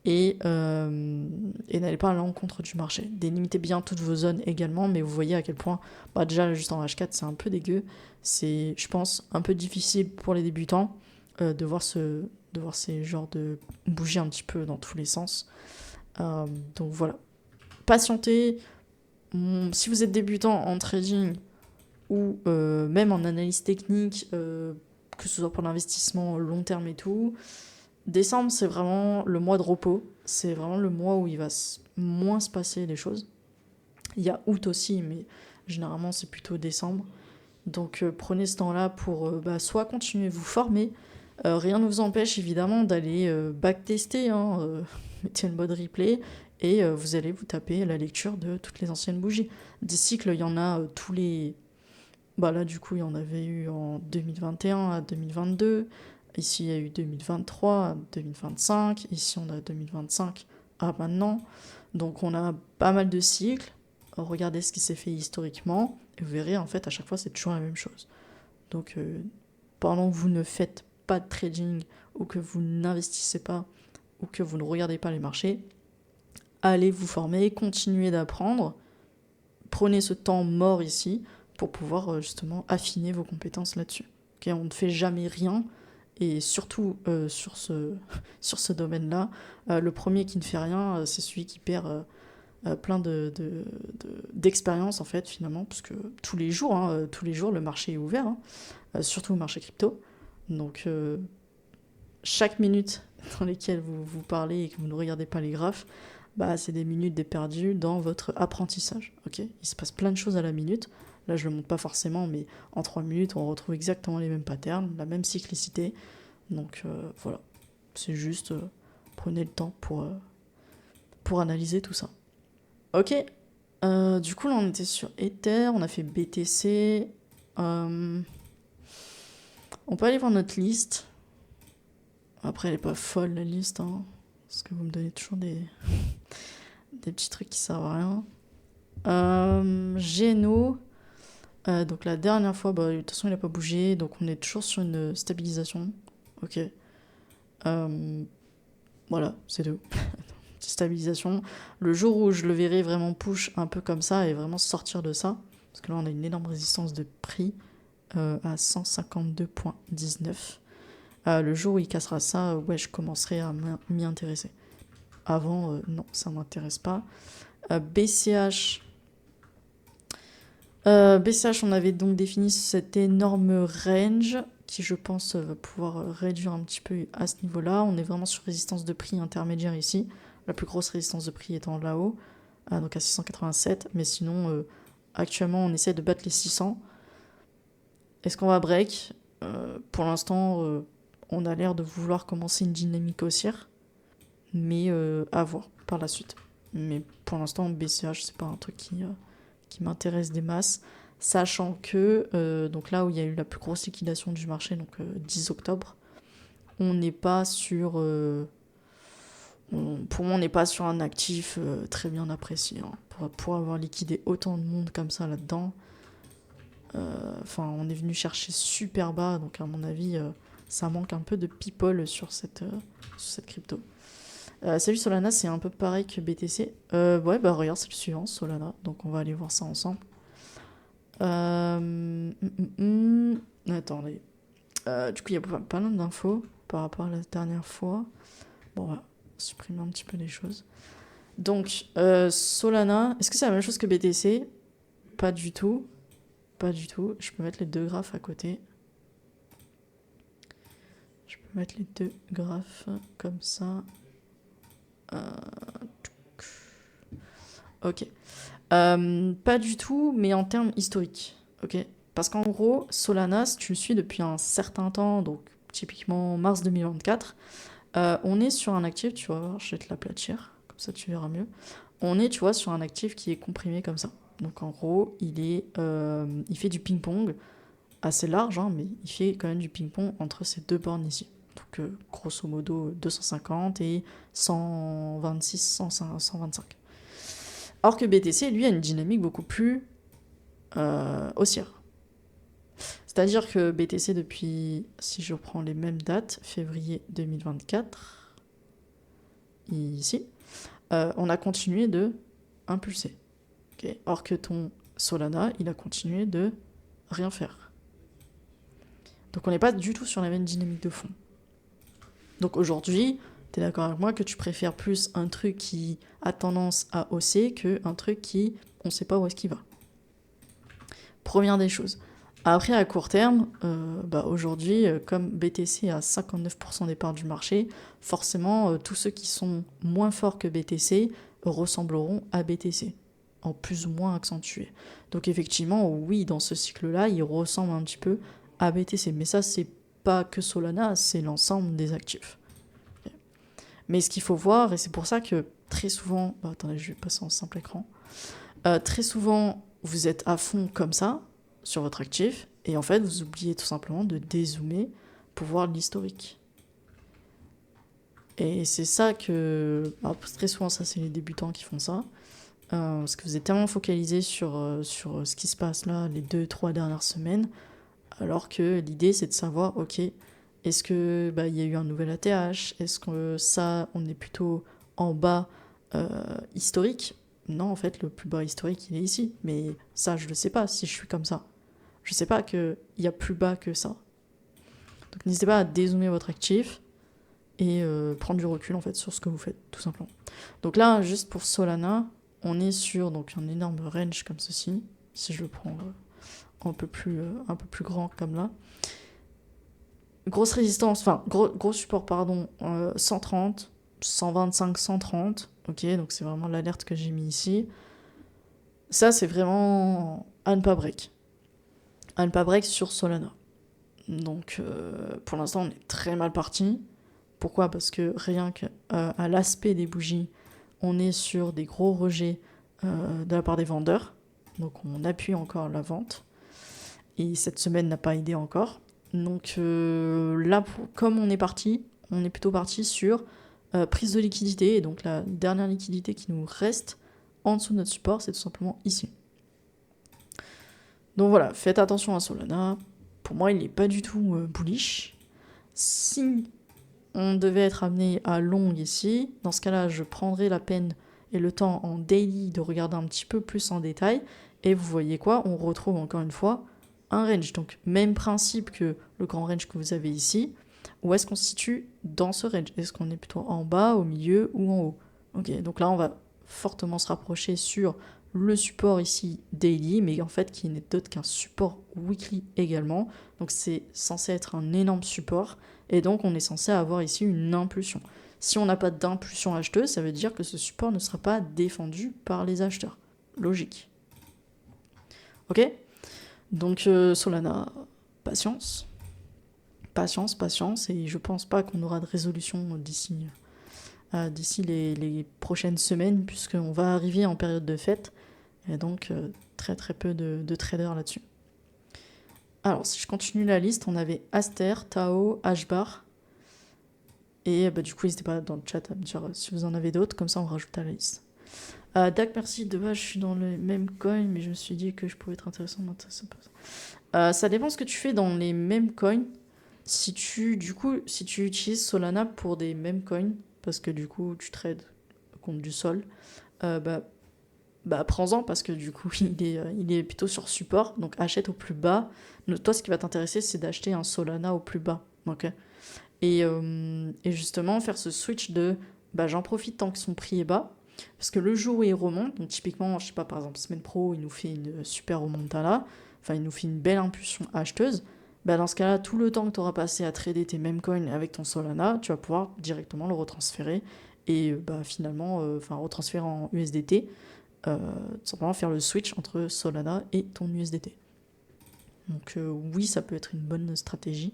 Et n'allez pas à l'encontre du marché. Délimitez bien toutes vos zones également, mais vous voyez à quel point, bah déjà, juste en H4, c'est un peu dégueu. C'est, je pense, un peu difficile pour les débutants de voir ces genres de bouger un petit peu dans tous les sens. Donc voilà. Patientez. Si vous êtes débutant en trading ou même en analyse technique, que ce soit pour l'investissement long terme et tout, décembre, c'est vraiment le mois de repos. C'est vraiment le mois où il va moins se passer les choses. Il y a août aussi, mais généralement, c'est plutôt décembre. Donc prenez ce temps-là pour soit continuer de vous former. Rien ne vous empêche évidemment d'aller backtester, hein, mettez le mode replay et vous allez vous taper la lecture de toutes les anciennes bougies. Des cycles, il y en a tous les... Bah là du coup il y en avait eu en 2021 à 2022, ici il y a eu 2023 à 2025, ici on a 2025 à maintenant. Donc on a pas mal de cycles, regardez ce qui s'est fait historiquement, et vous verrez en fait à chaque fois c'est toujours la même chose. Donc pendant que vous ne faites pas de trading ou que vous n'investissez pas ou que vous ne regardez pas les marchés, allez vous former, continuez d'apprendre, prenez ce temps mort ici pour pouvoir justement affiner vos compétences là-dessus. Okay, on ne fait jamais rien et surtout sur ce domaine-là, le premier qui ne fait rien, c'est celui qui perd plein d'expérience en fait finalement, parce que tous les jours, le marché est ouvert, hein, surtout au marché crypto. Donc chaque minute dans lesquelles vous parlez et que vous ne regardez pas les graphes, bah, c'est des minutes déperdues dans votre apprentissage. Okay, il se passe plein de choses à la minute. Là, je ne le montre pas forcément, mais en 3 minutes, on retrouve exactement les mêmes patterns, la même cyclicité. Donc voilà, c'est juste, prenez le temps pour analyser tout ça. Ok, du coup là on était sur Ether, on a fait BTC. On peut aller voir notre liste. Après elle est pas folle la liste, hein, parce que vous me donnez toujours des petits trucs qui servent à rien. Geno, donc la dernière fois, bah, de toute façon il a pas bougé, donc on est toujours sur une stabilisation. Ok. Voilà, c'est tout. Petite stabilisation. Le jour où je le verrai vraiment push un peu comme ça et vraiment sortir de ça, parce que là on a une énorme résistance de prix à 152,19. Le jour où il cassera ça, ouais, je commencerai à m'y intéresser. Avant, non, ça m'intéresse pas. BCH. BCH, on avait donc défini cet énorme range qui, je pense, va pouvoir réduire un petit peu à ce niveau-là. On est vraiment sur résistance de prix intermédiaire ici. La plus grosse résistance de prix étant là-haut, donc à 687. Mais sinon, actuellement, on essaie de battre les 600. Est-ce qu'on va break? Pour l'instant, on a l'air de vouloir commencer une dynamique haussière, mais à voir par la suite. Mais pour l'instant, BCH, c'est pas un truc qui m'intéresse des masses, sachant que donc là où il y a eu la plus grosse liquidation du marché, donc 10 octobre, on n'est pas sur... pour moi, on n'est pas sur un actif très bien apprécié. Hein. Pour avoir liquidé autant de monde comme ça là-dedans, on est venu chercher super bas, donc à mon avis, ça manque un peu de people sur cette crypto. Salut Solana, c'est un peu pareil que BTC. Ouais, bah regarde, c'est le suivant, Solana. Donc on va aller voir ça ensemble. Attendez. Du coup, il y a pas mal d'infos par rapport à la dernière fois. Bon, on va supprimer un petit peu les choses. Donc, Solana, est-ce que c'est la même chose que BTC? Pas du tout. Pas du tout. Je peux mettre les deux graphes à côté. Je peux mettre les deux graphes comme ça. Ok. Pas du tout, mais en termes historiques. Ok. Parce qu'en gros, Solana, si tu le suis depuis un certain temps, donc typiquement mars 2024, on est sur un actif, tu vois, je vais te l'aplatir, comme ça tu verras mieux. On est, tu vois, sur un actif qui est comprimé comme ça. Donc en gros, il fait du ping-pong assez large, hein, mais il fait quand même du ping-pong entre ces deux bornes ici. Donc grosso modo 250 et 126, 125. Or que BTC, lui, a une dynamique beaucoup plus haussière. C'est-à-dire que BTC, depuis, si je reprends les mêmes dates, février 2024, ici, on a continué de impulser. Okay. Or que ton Solana, il a continué de rien faire. Donc on n'est pas du tout sur la même dynamique de fond. Donc aujourd'hui, tu es d'accord avec moi que tu préfères plus un truc qui a tendance à hausser qu'un truc qui, on ne sait pas où est-ce qu'il va. Première des choses. Après, à court terme, aujourd'hui, comme BTC a 59% des parts du marché, forcément, tous ceux qui sont moins forts que BTC ressembleront à BTC, en plus ou moins accentué. Donc effectivement, oui, dans ce cycle-là, il ressemble un petit peu à BTC. Mais ça, c'est pas que Solana, c'est l'ensemble des actifs. Mais ce qu'il faut voir, et c'est pour ça que très souvent... attendez, je vais passer en simple écran. Très souvent, vous êtes à fond comme ça, sur votre actif, et en fait, vous oubliez tout simplement de dézoomer pour voir l'historique. Et c'est ça que... très souvent, ça, c'est les débutants qui font ça. Parce que vous êtes tellement focalisé sur ce qui se passe là, les 2-3 dernières semaines, alors que l'idée, c'est de savoir, ok, est-ce que il y a eu un nouvel ATH? Est-ce que ça, on est plutôt en bas historique? Non, en fait, le plus bas historique, il est ici. Mais ça, je le sais pas si je suis comme ça. Je sais pas qu'il y a plus bas que ça. Donc n'hésitez pas à dézoomer votre actif et prendre du recul en fait sur ce que vous faites, tout simplement. Donc là, juste pour Solana, on est sur donc un énorme range comme ceci. Si je le prends un peu plus grand comme là. Grosse résistance, enfin gros support, pardon, 130, 125, 130. Ok, donc c'est vraiment l'alerte que j'ai mis ici. Ça, c'est vraiment à ne pas break. À ne pas break sur Solana. Donc pour l'instant, on est très mal parti. Pourquoi? Parce que rien qu'à l'aspect des bougies, on est sur des gros rejets de la part des vendeurs. Donc on appuie encore la vente. Et cette semaine n'a pas aidé encore. Donc là, comme on est plutôt parti sur prise de liquidité. Et donc la dernière liquidité qui nous reste en dessous de notre support, c'est tout simplement ici. Donc voilà, faites attention à Solana. Pour moi, il n'est pas du tout bullish. Si on devait être amené à long ici, dans ce cas-là, je prendrais la peine et le temps en daily de regarder un petit peu plus en détail. Et vous voyez quoi? On retrouve encore une fois un range. Donc même principe que le grand range que vous avez ici. Où est-ce qu'on se situe dans ce range? Est-ce qu'on est plutôt en bas, au milieu ou en haut? Ok, donc là on va fortement se rapprocher sur le support ici daily, mais en fait qui n'est d'autre qu'un support weekly également. Donc c'est censé être un énorme support, et donc on est censé avoir ici une impulsion. Si on n'a pas d'impulsion acheteuse, ça veut dire que ce support ne sera pas défendu par les acheteurs. Logique. Ok? Donc Solana, patience. Patience, et je pense pas qu'on aura de résolution d'ici les prochaines semaines, puisqu'on va arriver en période de fête, et donc très très peu de traders là-dessus. Alors, si je continue la liste, on avait Aster, Tao, Hbar, et du coup, n'hésitez pas dans le chat à me dire si vous en avez d'autres, comme ça on rajoute à la liste. Dak, merci, de base je suis dans le même coin, mais je me suis dit que je pouvais être intéressant dans ça. Ça dépend ce que tu fais dans les mêmes coins. Si tu utilises Solana pour des mêmes coins, parce que du coup tu trades contre du sol, prends-en, parce que du coup il est plutôt sur support, donc achète au plus bas. Toi, ce qui va t'intéresser, c'est d'acheter un Solana au plus bas, ok? Et justement faire ce switch de j'en profite tant que son prix est bas, parce que le jour où il remonte, donc typiquement, je sais pas, par exemple semaine pro, il nous fait une super remontada, enfin il nous fait une belle impulsion acheteuse. Dans ce cas-là, tout le temps que tu auras passé à trader tes mêmes coins avec ton Solana, tu vas pouvoir directement le retransférer et finalement retransférer en USDT, tout simplement faire le switch entre Solana et ton USDT. Donc oui, ça peut être une bonne stratégie.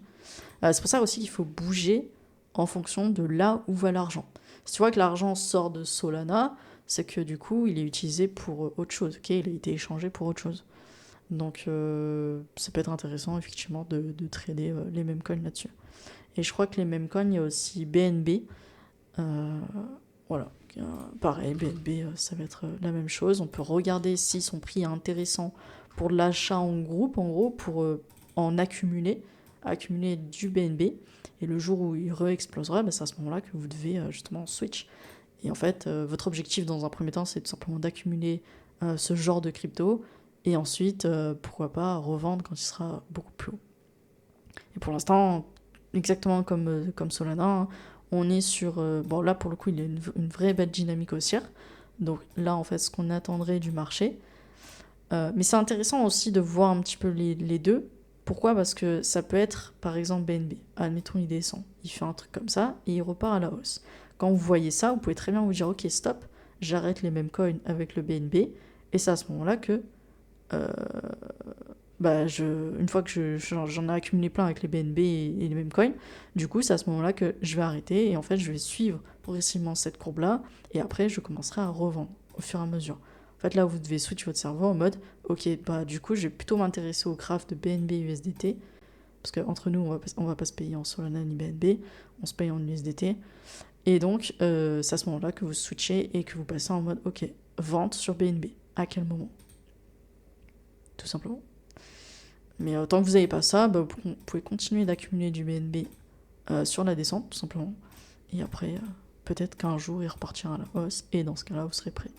C'est pour ça aussi qu'il faut bouger en fonction de là où va l'argent. Si tu vois que l'argent sort de Solana, c'est que du coup, il est utilisé pour autre chose, ok, il a été échangé pour autre chose. Donc ça peut être intéressant effectivement de trader les mêmes coins là-dessus. Et je crois que les mêmes coins, il y a aussi BNB. Voilà, pareil, BNB, ça va être la même chose. On peut regarder si son prix est intéressant pour l'achat en groupe, en gros, pour en accumuler du BNB. Et le jour où il re-explosera, c'est à ce moment-là que vous devez justement switch. Et en fait, votre objectif dans un premier temps, c'est tout simplement d'accumuler ce genre de crypto. Et ensuite, pourquoi pas revendre quand il sera beaucoup plus haut. Et pour l'instant, exactement comme Solana, hein, on est sur... bon, là, pour le coup, il y a une vraie belle dynamique haussière. Donc là, en fait, ce qu'on attendrait du marché. Mais c'est intéressant aussi de voir un petit peu les deux. Pourquoi ? Parce que ça peut être, par exemple, BNB. Admettons, il descend. Il fait un truc comme ça et il repart à la hausse. Quand vous voyez ça, vous pouvez très bien vous dire, ok, stop, j'arrête les mêmes coins avec le BNB. Et c'est à ce moment-là que... une fois que j'en ai accumulé plein avec les BNB et les mêmes coins, du coup, c'est à ce moment-là que je vais arrêter et en fait, je vais suivre progressivement cette courbe-là et après, je commencerai à revendre au fur et à mesure. En fait, là, vous devez switch votre cerveau en mode, ok, du coup, je vais plutôt m'intéresser au craft de BNB USDT parce qu'entre nous, on va pas se payer en Solana ni BNB, on se paye en USDT. Et donc, c'est à ce moment-là que vous switchez et que vous passez en mode, ok, vente sur BNB. À quel moment ? Tout simplement. Mais tant que vous n'avez pas ça, vous pouvez continuer d'accumuler du BNB sur la descente, tout simplement. Et après, peut-être qu'un jour, il repartira à la hausse. Et dans ce cas-là, vous serez prêt.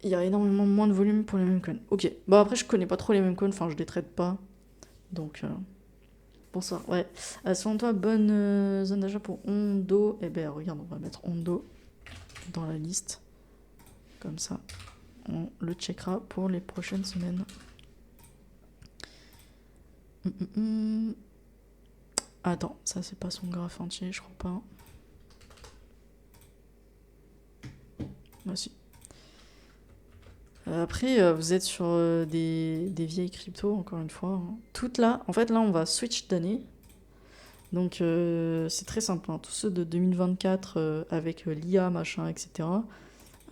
Il y a énormément moins de volume pour les mêmes coins. Ok. Bon, après, je connais pas trop les mêmes coins. Enfin, je les traite pas. Donc, bonsoir. Ouais. Selon toi, bonne zone d'achat pour Ondo. Eh ben, regarde, on va mettre Ondo dans la liste. Comme ça, on le checkera pour les prochaines semaines. Attends, ça c'est pas son graphe entier, je crois pas. Bah si. Après, vous êtes sur des vieilles cryptos, encore une fois. Hein. Toutes là, en fait là on va switch d'année. Donc c'est très simple. Hein. Tous ceux de 2024 avec l'IA, machin, etc.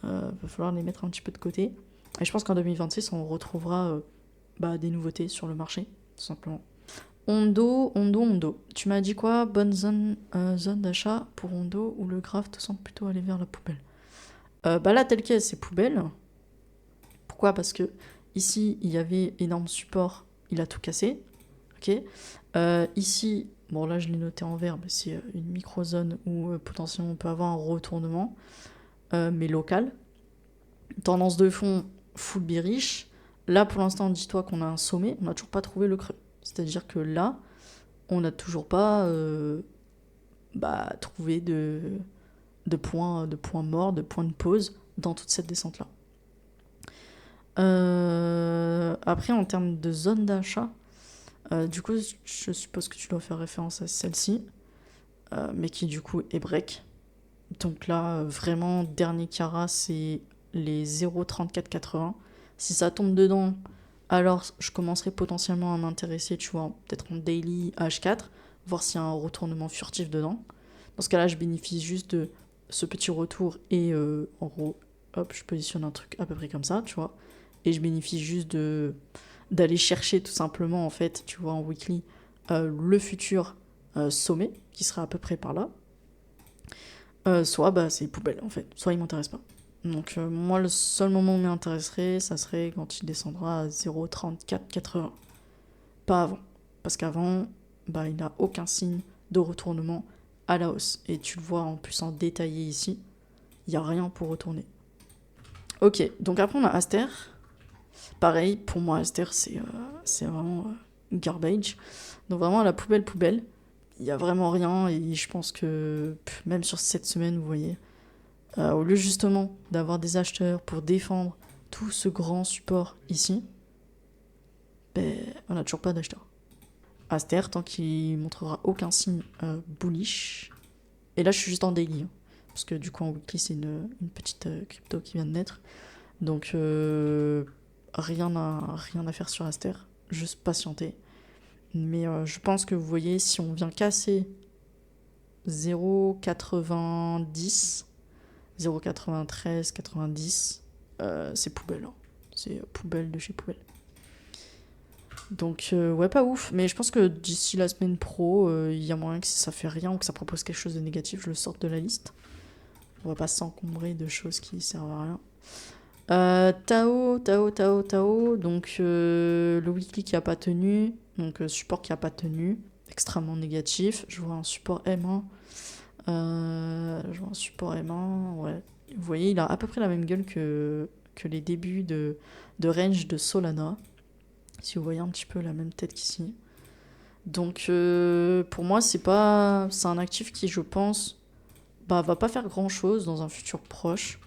Va falloir les mettre un petit peu de côté. Et je pense qu'en 2026 on retrouvera des nouveautés sur le marché, tout simplement. Ondo. Tu m'as dit quoi ? Bonne zone d'achat pour Ondo ou le graphe te semble plutôt aller vers la poubelle ? Là, tel quel, c'est poubelle. Pourquoi ? Parce que ici, il y avait énorme support, il a tout cassé. Ok. Ici, bon là je l'ai noté en vert, c'est une micro-zone où potentiellement on peut avoir un retournement, mais local. Tendance de fond, full bearish. Là, pour l'instant, dis-toi qu'on a un sommet, on n'a toujours pas trouvé le creux. C'est-à-dire que là, on n'a toujours pas trouvé de points morts, de points de pause dans toute cette descente-là. Après, en termes de zone d'achat, du coup, je suppose que tu dois faire référence à celle-ci, mais qui du coup est break. Donc là, vraiment, dernier carat, c'est les 0,3480. Si ça tombe dedans, alors je commencerai potentiellement à m'intéresser, tu vois, peut-être en daily H4, voir s'il y a un retournement furtif dedans. Dans ce cas-là, je bénéficie juste de ce petit retour et en gros, hop, je positionne un truc à peu près comme ça, tu vois. Et je bénéficie juste d'aller chercher tout simplement, en fait, tu vois, en weekly, le futur sommet qui sera à peu près par là. Soit c'est poubelle, en fait. Soit il m'intéresse pas. Donc moi, le seul moment où il m'intéresserait, ça serait quand il descendra à 0,3480. Pas avant. Parce qu'avant, il n'a aucun signe de retournement à la hausse. Et tu le vois en plus en détaillé ici, il n'y a rien pour retourner. Ok, donc après on a Aster. Pareil, pour moi Aster c'est vraiment garbage. Donc vraiment à la poubelle. Il n'y a vraiment rien et je pense que même sur cette semaine, vous voyez, au lieu justement d'avoir des acheteurs pour défendre tout ce grand support ici, on n'a toujours pas d'acheteurs. Aster, tant qu'il montrera aucun signe bullish. Et là, je suis juste en daily. Hein, parce que du coup, en weekly, c'est une petite crypto qui vient de naître. Donc, rien à faire sur Aster. Juste patienter. Mais je pense que vous voyez, si on vient casser 0,90, 0,93, 90, c'est poubelle. Hein. C'est poubelle de chez poubelle. Donc, ouais, pas ouf. Mais je pense que d'ici la semaine pro, il y a moyen que si ça fait rien ou que ça propose quelque chose de négatif, je le sorte de la liste. On va pas s'encombrer de choses qui servent à rien. Tao. Donc, le weekly qui a pas tenu. Donc, support qui a pas tenu. Extrêmement négatif. Je vois un support M1. Ouais. Vous voyez, il a à peu près la même gueule que les débuts de range de Solana. Si vous voyez un petit peu la même tête qu'ici. Donc pour moi, c'est un actif qui, je pense, va pas faire grand chose dans un futur proche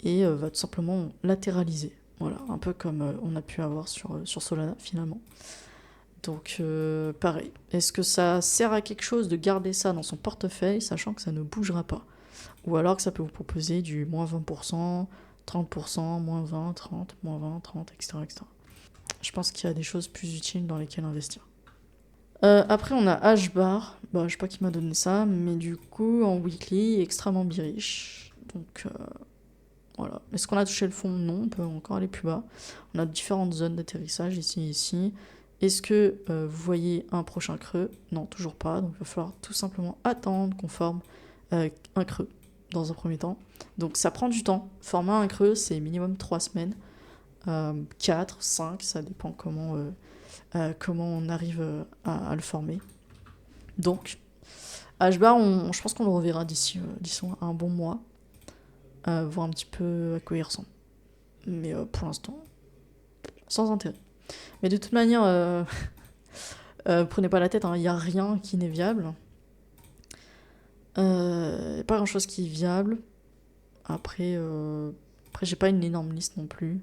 et va tout simplement latéraliser. Voilà, un peu comme on a pu avoir sur Solana finalement. Donc pareil, est-ce que ça sert à quelque chose de garder ça dans son portefeuille, sachant que ça ne bougera pas? Ou alors que ça peut vous proposer du moins 20%, 30%, moins 20, 30, moins 20, 30, etc. etc. Je pense qu'il y a des choses plus utiles dans lesquelles investir. Après, on a HBAR. Bah, je sais pas qui m'a donné ça, mais du coup, en weekly, extrêmement bearish. Donc, voilà. Est-ce qu'on a touché le fond? Non, on peut encore aller plus bas. On a différentes zones d'atterrissage ici et ici. Est-ce que vous voyez un prochain creux? Non, toujours pas. Donc, il va falloir tout simplement attendre qu'on forme un creux dans un premier temps. Donc, ça prend du temps. Former un creux, c'est minimum 3 semaines. 4, 5, ça dépend comment on arrive à le former. Donc, HBAR, je pense qu'on le reverra d'ici un bon mois, voir un petit peu à quoi il ressemble. Mais pour l'instant, sans intérêt. Mais de toute manière, prenez pas la tête, il n'y a rien qui n'est viable. Pas grand chose qui est viable. Après j'ai pas une énorme liste non plus.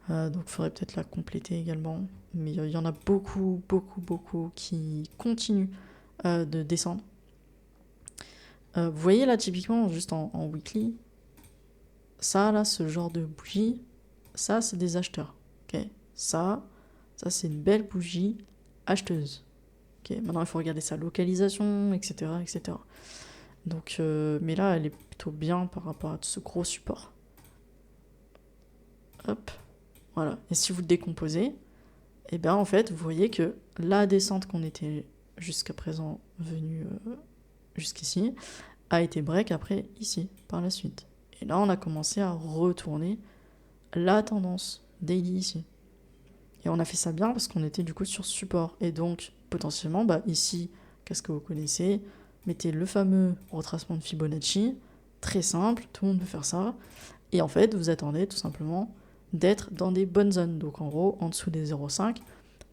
Donc il faudrait peut-être la compléter également. Mais il y en a beaucoup qui continuent de descendre. Vous voyez là, typiquement, juste en weekly, ça, là, ce genre de bougie, ça, c'est des acheteurs. Ok, ça, c'est une belle bougie acheteuse. Ok, maintenant, il faut regarder sa localisation, etc. etc. Donc, mais là, elle est plutôt bien par rapport à ce gros support. Hop, voilà. Et si vous le décomposez, et bien en fait, vous voyez que la descente qu'on était jusqu'à présent venue jusqu'ici a été break après ici, par la suite. Et là, on a commencé à retourner la tendance daily ici. Et on a fait ça bien parce qu'on était du coup sur support. Et donc, potentiellement, ici, qu'est-ce que vous connaissez? Mettez le fameux retracement de Fibonacci. Très simple, tout le monde peut faire ça. Et en fait, vous attendez tout simplement d'être dans des bonnes zones. Donc en gros, en dessous des 0,5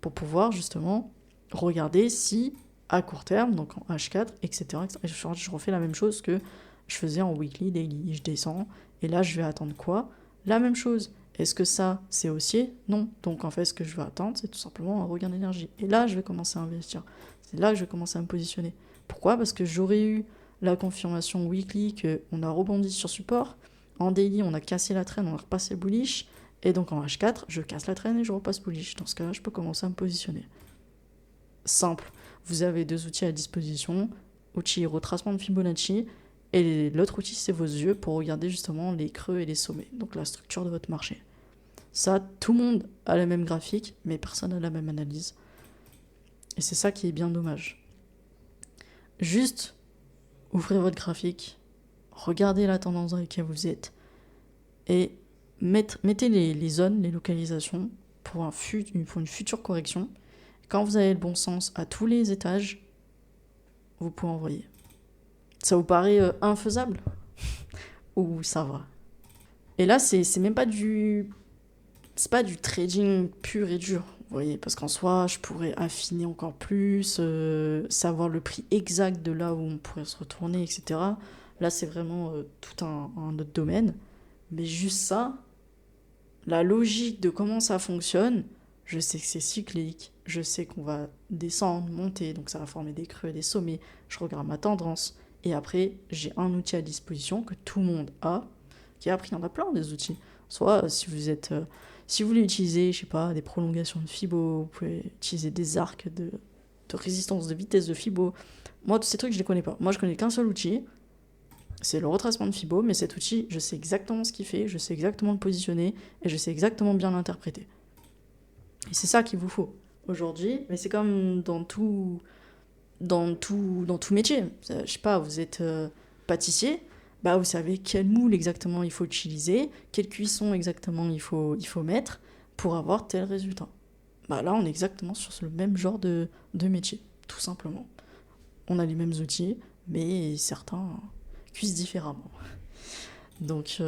pour pouvoir justement regarder si à court terme, donc en H4, etc. Et je refais la même chose que je faisais en weekly, daily. Je descends et là, je vais attendre quoi? La même chose. Est-ce que ça, c'est haussier? Non. Donc en fait, ce que je vais attendre, c'est tout simplement un regain d'énergie. Et là, je vais commencer à investir. C'est là que je vais commencer à me positionner. Pourquoi? Parce que j'aurais eu la confirmation weekly qu'on a rebondi sur support. En daily, on a cassé la traîne, on a repassé bullish. Et donc en H4, je casse la traîne et je repasse bullish. Dans ce cas-là, je peux commencer à me positionner. Simple. Vous avez 2 outils à disposition. Outil retracement de Fibonacci. Et l'autre outil, c'est vos yeux pour regarder justement les creux et les sommets. Donc la structure de votre marché. Ça, tout le monde a la même graphique, mais personne n'a la même analyse. Et c'est ça qui est bien dommage. Juste, ouvrez votre graphique, regardez la tendance dans laquelle vous êtes, et mettez les zones, les localisations pour une future correction. Quand vous avez le bon sens à tous les étages, vous pouvez envoyer. Ça vous paraît infaisable? Ou ça va? Et là, c'est même pas c'est pas du trading pur et dur, vous voyez, parce qu'en soi, je pourrais affiner encore plus, savoir le prix exact de là où on pourrait se retourner, etc. Là, c'est vraiment tout un autre domaine. Mais juste ça, la logique de comment ça fonctionne, je sais que c'est cyclique, je sais qu'on va descendre, monter, donc ça va former des creux et des sommets, je regarde ma tendance, et après, j'ai un outil à disposition que tout le monde a, qui après, il y en a plein des outils. Soit si vous voulez utiliser, je sais pas, des prolongations de Fibo, vous pouvez utiliser des arcs de résistance, de vitesse de Fibo. Moi, tous ces trucs, je les connais pas. Moi, je connais qu'un seul outil, c'est le retracement de Fibo, mais cet outil, je sais exactement ce qu'il fait, je sais exactement le positionner, et je sais exactement bien l'interpréter. Et c'est ça qu'il vous faut aujourd'hui, mais c'est comme dans tout métier. Je sais pas, vous êtes pâtissier, bah vous savez quel moule exactement il faut utiliser, quelle cuisson exactement il faut mettre pour avoir tel résultat. Bah là, on est exactement sur le même genre de métier, tout simplement. On a les mêmes outils, mais certains cuisent différemment. Donc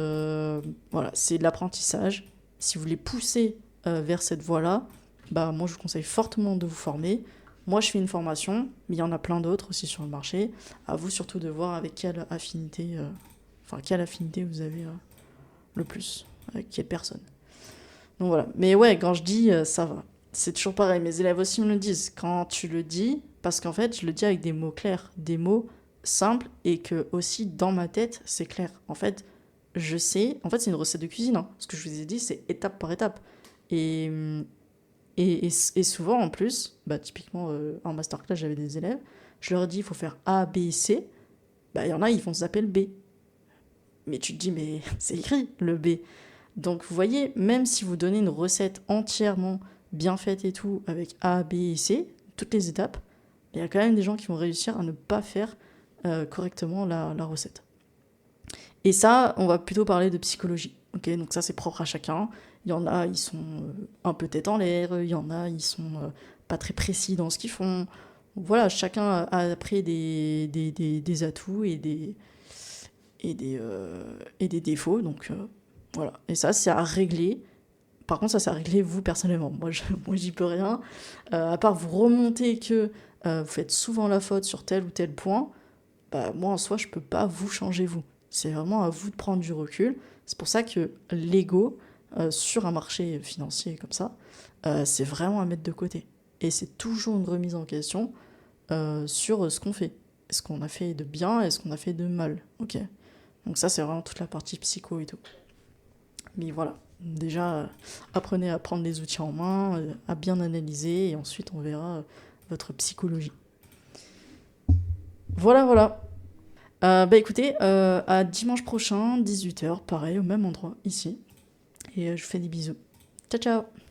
voilà, c'est de l'apprentissage. Si vous voulez pousser vers cette voie-là, bah moi je vous conseille fortement de vous former. Moi je fais une formation, mais il y en a plein d'autres aussi sur le marché. À vous surtout de voir avec quelle affinité, quelle affinité vous avez le plus, avec quelle personne. Donc voilà. Mais ouais, quand je dis ça va, c'est toujours pareil. Mes élèves aussi me le disent. Quand tu le dis, parce qu'en fait je le dis avec des mots clairs, des mots simples, et que aussi dans ma tête c'est clair. En fait, je sais. En fait, c'est une recette de cuisine, hein. Ce que je vous ai dit, c'est étape par étape. Et, et souvent, en plus, bah, typiquement, en masterclass, j'avais des élèves, je leur dis, il faut faire A, B, C. Bah, il y en a, ils vont s'appeler le B. Mais tu te dis, mais c'est écrit, le B. Donc, vous voyez, même si vous donnez une recette entièrement bien faite et tout, avec A, B et C, toutes les étapes, il y a quand même des gens qui vont réussir à ne pas faire correctement la recette. Et ça, on va plutôt parler de psychologie. Ok, donc ça, c'est propre à chacun. Il y en a, ils sont un peu tête en l'air. Il y en a, ils sont pas très précis dans ce qu'ils font. Voilà, chacun a après des atouts et des défauts. Donc voilà. Et ça, c'est à régler. Par contre, ça, c'est à régler vous personnellement. Moi, j'y peux rien. À part vous remonter que vous faites souvent la faute sur tel ou tel point, bah, moi, en soi, je peux pas vous changer vous. C'est vraiment à vous de prendre du recul. C'est pour ça que l'ego, sur un marché financier comme ça, c'est vraiment à mettre de côté. Et c'est toujours une remise en question sur ce qu'on fait. Est-ce qu'on a fait de bien, est-ce qu'on a fait de mal. Ok. Donc ça, c'est vraiment toute la partie psycho et tout. Mais voilà. Déjà, apprenez à prendre les outils en main, à bien analyser, et ensuite on verra votre psychologie. Voilà, voilà. Bah écoutez, à dimanche prochain, 18h, pareil, au même endroit, ici. Et je vous fais des bisous. Ciao, ciao!